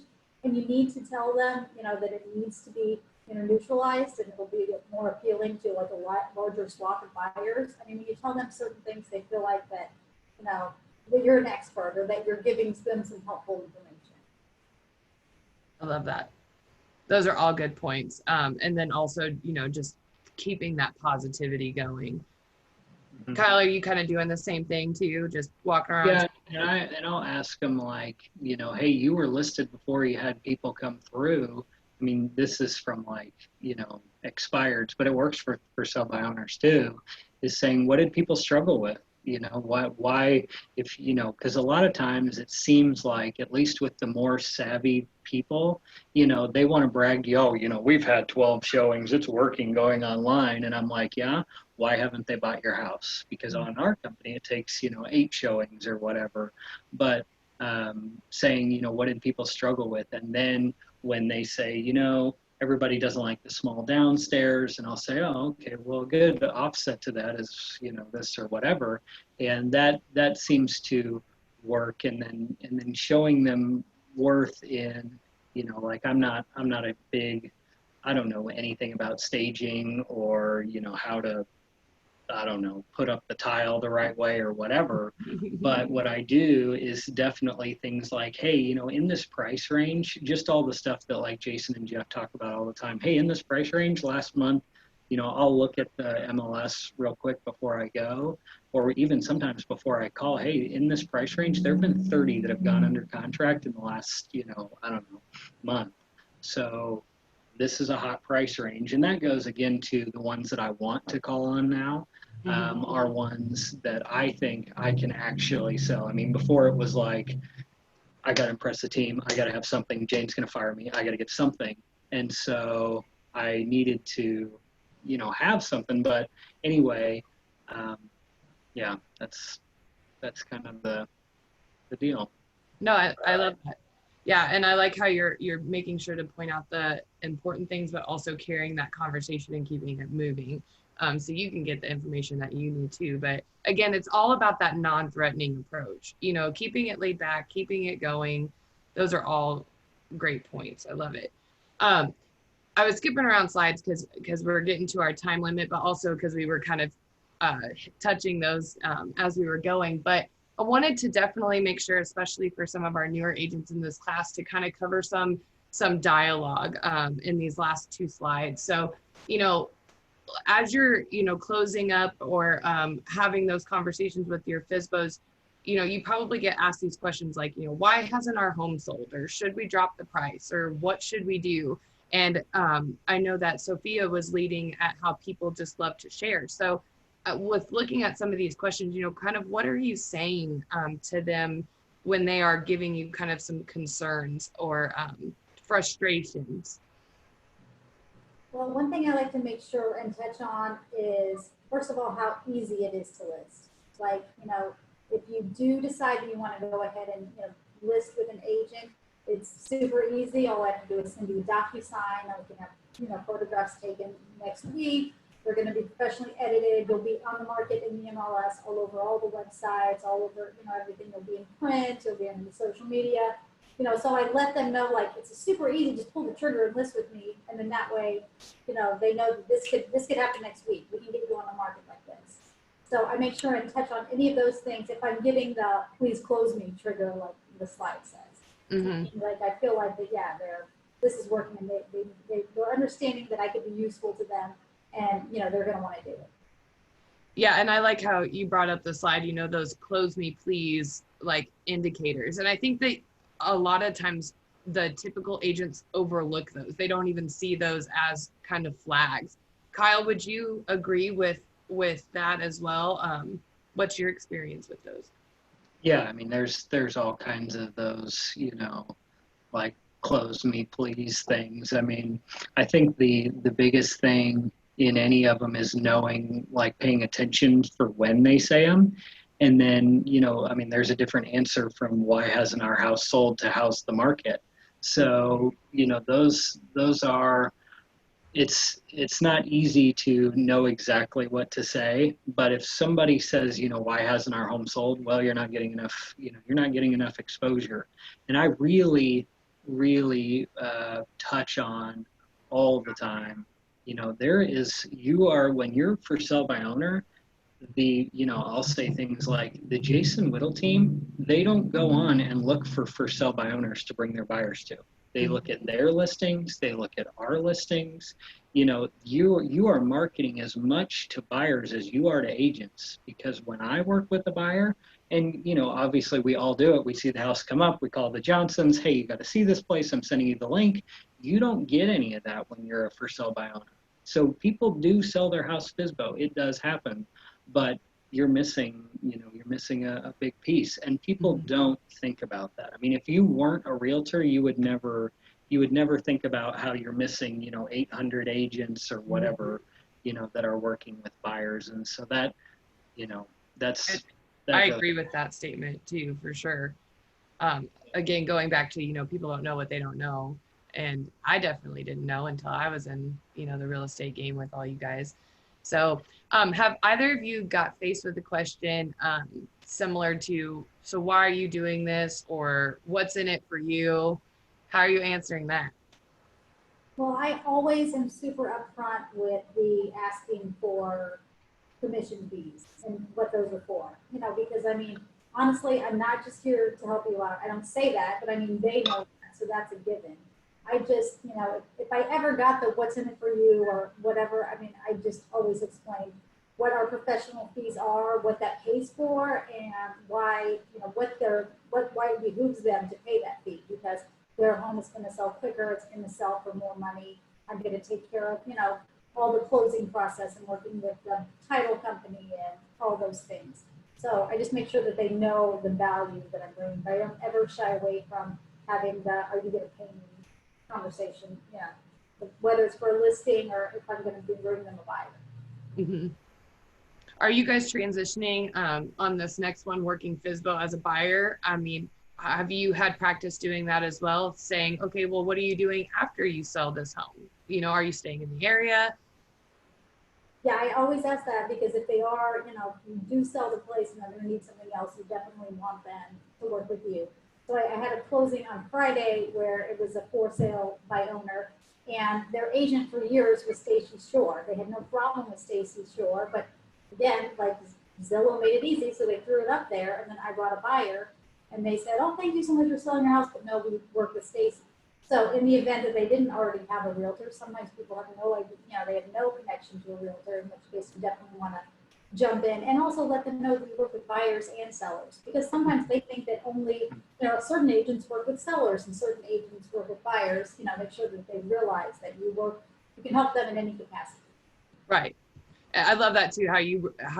and you need to tell them, that it needs to be, neutralized, and it'll be more appealing to like a larger swath of buyers. I mean, when you tell them certain things, they feel like that, that you're an expert, or that you're giving them some helpful information. I love that. Those are all good points. And then also, just keeping that positivity going. Mm-hmm. Kyle, are you kind of doing the same thing too? Just walking around? Yeah, and I'll ask them like, hey, you were listed before you had people come through. I mean, this is from like, expireds, but it works for sell by owners too, is saying, what did people struggle with? Why, if, because a lot of times it seems like, at least with the more savvy people, they want to brag to you, oh, we've had 12 showings, it's working going online. And I'm like, yeah, why haven't they bought your house? Because on our company, it takes, 8 showings or whatever. But saying, what did people struggle with? And then when they say, everybody doesn't like the small downstairs, and I'll say, oh, okay, well, good offset to that is, this or whatever. And that seems to work. And then showing them worth in, like I'm not a big, I don't know anything about staging or, how to, I don't know, put up the tile the right way or whatever. But what I do is definitely things like, hey, in this price range, just all the stuff that like Jason and Jeff talk about all the time. Hey, in this price range last month, I'll look at the MLS real quick before I go, or even sometimes before I call, hey, in this price range, there have been 30 that have gone under contract in the last, I don't know, month. So this is a hot price range. And that goes again to the ones that I want to call on now. Are ones that I think I can actually sell. I mean, before it was like, I got to impress the team. I got to have something. Jane's going to fire me. I got to get something. And so I needed to, have something. But anyway, yeah, that's kind of the deal. No, I love that. Yeah, and I like how you're making sure to point out the important things, but also carrying that conversation and keeping it moving. So you can get the information that you need to. But again, it's all about that non-threatening approach, keeping it laid back, keeping it going. Those are all great points. I love it. I was skipping around slides because we're getting to our time limit, but also because we were kind of touching those as we were going. But I wanted to definitely make sure, especially for some of our newer agents in this class, to kind of cover some dialogue in these last 2 slides. So, as you're, closing up or having those conversations with your FSBOs, you probably get asked these questions like, why hasn't our home sold? Or should we drop the price? Or what should we do? And I know that Sophia was leading at how people just love to share. So with looking at some of these questions, kind of what are you saying to them when they are giving you kind of some concerns or frustrations? Well, one thing I like to make sure and touch on is, first of all, how easy it is to list. Like, if you do decide that you want to go ahead and list with an agent, it's super easy. All I have to do is send you a DocuSign, or we can have photographs taken next week. They're going to be professionally edited. They'll be on the market in the MLS, all over all the websites, all over, everything. They'll be in print, they'll be on the social media. So I let them know, like, it's super easy, just pull the trigger and list with me. And then that way, they know that this could happen next week. We can get you on the market like this. So I make sure and touch on any of those things if I'm getting the please close me trigger, like the slide says. Mm-hmm. Like, I feel like that, yeah, this is working, and they're understanding that I could be useful to them, and they're going to want to do it. Yeah, and I like how you brought up the slide, those close me please like indicators. And I think that a lot of times the typical agents overlook those. They don't even see those as kind of flags. Kyle, would you agree with that as well? What's your experience with those? Yeah, I mean, there's all kinds of those, like close me please things. I mean, I think the biggest thing in any of them is knowing, like, paying attention for when they say them. And then, I mean, there's a different answer from why hasn't our house sold to how's the market. So, those are, it's not easy to know exactly what to say, but if somebody says, why hasn't our home sold? Well, you're not getting enough, you're not getting enough exposure. And I really, really touch on all the time, when you're for sale by owner, I'll say things like the Jason Whittle team, they don't go on and look for sale by owners to bring their buyers to. They look at their listings, they look at our listings. You are marketing as much to buyers as you are to agents, because when I work with a buyer, and obviously we all do it, we see the house come up, we call the Johnsons, hey, you got to see this place, I'm sending you the link. You don't get any of that when you're a for sale by owner. So people do sell their house FSBO, it does happen, but you're missing a big piece, and people don't think about that. I mean, if you weren't a realtor, you would never think about how you're missing 800 agents or whatever that are working with buyers. And so that I agree with that statement too, for sure. Again, going back to people don't know what they don't know, and I definitely didn't know until I was in the real estate game with all you guys. So have either of you got faced with a question similar to, so why are you doing this, or what's in it for you? How are you answering that? Well, I always am super upfront with the asking for commission fees and what those are for, because I mean, honestly, I'm not just here to help you out. I don't say that, but I mean, they know that, so that's a given. I just, if I ever got the what's in it for you or whatever, I mean, I just always explain what our professional fees are, what that pays for, and why, why it behooves them to pay that fee, because their home is going to sell quicker, it's going to sell for more money. I'm going to take care of, all the closing process and working with the title company and all those things. So I just make sure that they know the value that I'm bringing. But I don't ever shy away from having the, are you going to pay me conversation, whether it's for a listing or if I'm going to be bringing them a buyer. Mm-hmm. Are you guys transitioning on this next one, working FSBO as a buyer? I mean, have you had practice doing that as well? Saying, okay, well, what are you doing after you sell this home? Are you staying in the area? Yeah, I always ask that, because if they are, you do sell the place and they're going to need something else, you definitely want them to work with you. So I had a closing on Friday where it was a for sale by owner, and their agent for years was Stacy Shore. They had no problem with Stacy Shore, but again, like Zillow made it easy, so they threw it up there, and then I brought a buyer, and they said, oh, thank you so much for selling your house, but no, we work with Stacy. So in the event that they didn't already have a realtor, sometimes people have no idea, they have no connection to a realtor, in which case you definitely want to jump in, and also let them know that you work with buyers and sellers, because sometimes they think that only, certain agents work with sellers and certain agents work with buyers. Make sure that they realize that you can help them in any capacity. Right. I love that too, how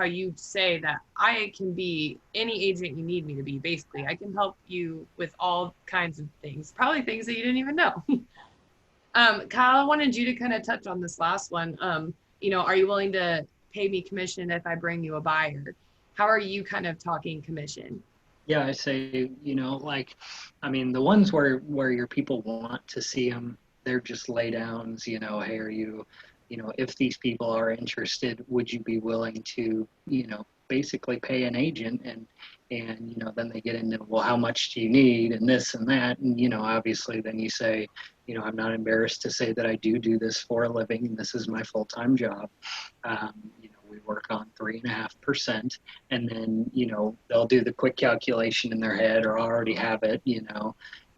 you say that I can be any agent you need me to be. Basically, I can help you with all kinds of things, probably things that you didn't even know. Kyle, I wanted you to kind of touch on this last one. Are you willing to pay me commission if I bring you a buyer? How are you kind of talking commission? Yeah, I say, the ones where your people want to see them, they're just lay downs, hey, are you if these people are interested, would you be willing to, basically pay an agent? And then they get into, well, how much do you need, and this and that. And, obviously then you say, I'm not embarrassed to say that I do this for a living, and this is my full-time job. We work on 3.5%, and then, they'll do the quick calculation in their head or already have it,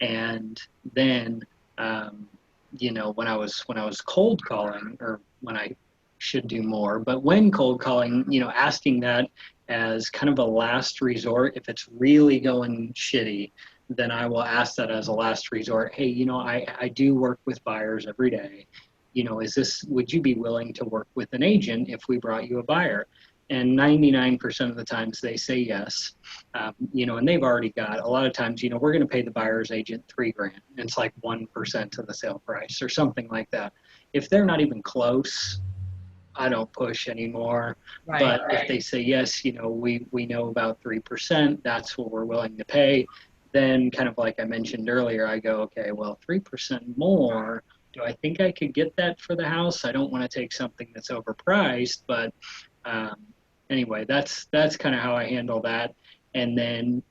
and then, when I was cold calling, or when I should do more, but when cold calling, asking that as kind of a last resort. If it's really going shitty, then I will ask that as a last resort. Hey, I do work with buyers every day. Would you be willing to work with an agent if we brought you a buyer? And 99% of the times they say yes. And they've already got, a lot of times, we're going to pay the buyer's agent $3,000. And it's like 1% of the sale price or something like that. If they're not even close, I don't push anymore. Right. But if they say, yes, we know about 3%, that's what we're willing to pay, then kind of like I mentioned earlier, I go, okay, well, 3% more, do I think I could get that for the house? I don't want to take something that's overpriced, but anyway, that's kind of how I handle that. And then,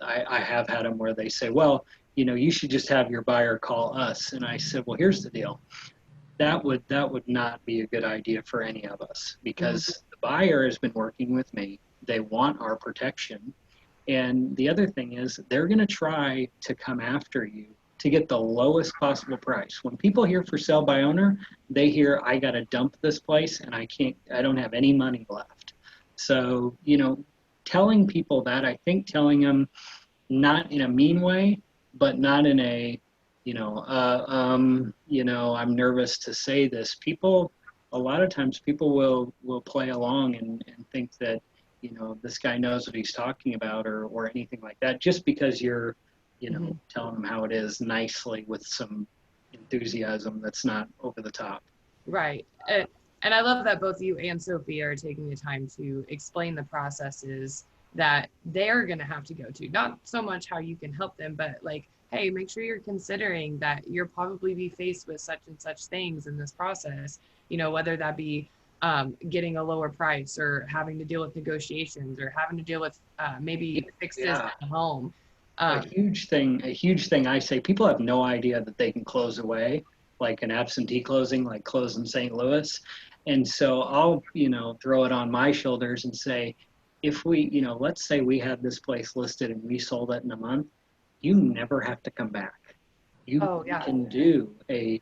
I have had them where they say, well, you should just have your buyer call us. And I said, well, here's the deal. That would not be a good idea for any of us, because the buyer has been working with me. They want our protection. And the other thing is, they're going to try to come after you to get the lowest possible price. When people hear for sale by owner, they hear, I got to dump this place and I don't have any money left. So, telling people that, I think telling them not in a mean way, but not in a, I'm nervous to say this. A lot of times people will play along and think that, this guy knows what he's talking about, or anything like that, just because you're, telling them how it is nicely with some enthusiasm that's not over the top. Right. And I love that both you and Sophia are taking the time to explain the processes that they're going to have to go to. Not so much how you can help them, but like, hey, make sure you're considering that you'll probably be faced with such and such things in this process, whether that be getting a lower price, or having to deal with negotiations, or having to deal with maybe fixes at home. A huge thing I say, people have no idea that they can close away, like an absentee closing, like close in St. Louis. And so I'll, throw it on my shoulders and say, if we, let's say we had this place listed and we sold it in a month, you never have to come back. You can do a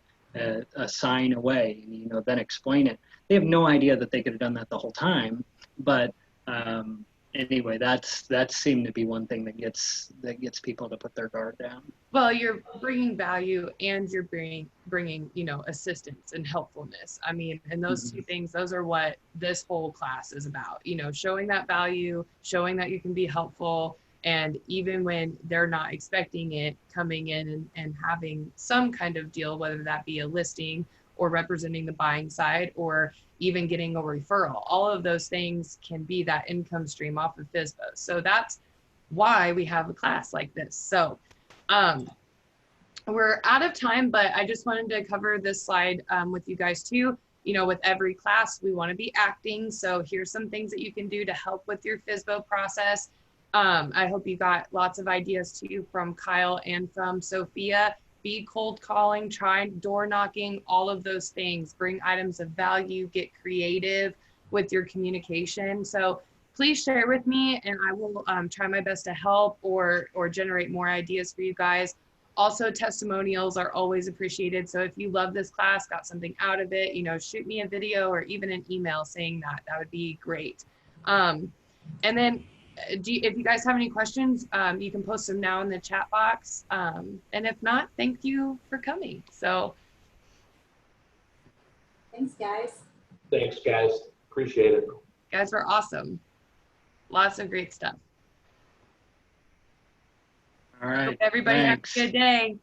sign away, and then explain it. They have no idea that they could have done that the whole time, but anyway, that's seemed to be one thing that gets people to put their guard down. Well, you're bringing value, and you're bringing assistance and helpfulness. I mean, and those two things, those are what this whole class is about. Showing that value, showing that you can be helpful, and even when they're not expecting it, coming in and having some kind of deal, whether that be a listing or representing the buying side, or even getting a referral. All of those things can be that income stream off of FSBO. So that's why we have a class like this. So we're out of time, but I just wanted to cover this slide with you guys too. With every class, we want to be acting. So here's some things that you can do to help with your FSBO process. I hope you got lots of ideas too from Kyle and from Sophia. Be cold calling, try door knocking, all of those things. Bring items of value, get creative with your communication. So please share with me, and I will try my best to help or generate more ideas for you guys. Also, testimonials are always appreciated. So if you love this class, got something out of it, shoot me a video or even an email saying that. That would be great. And then if you guys have any questions, you can post them now in the chat box. And if not, thank you for coming. So Thanks, guys. Thanks, guys. Appreciate it. Guys were awesome. Lots of great stuff. All right. Hope everybody Thanks. have a good day.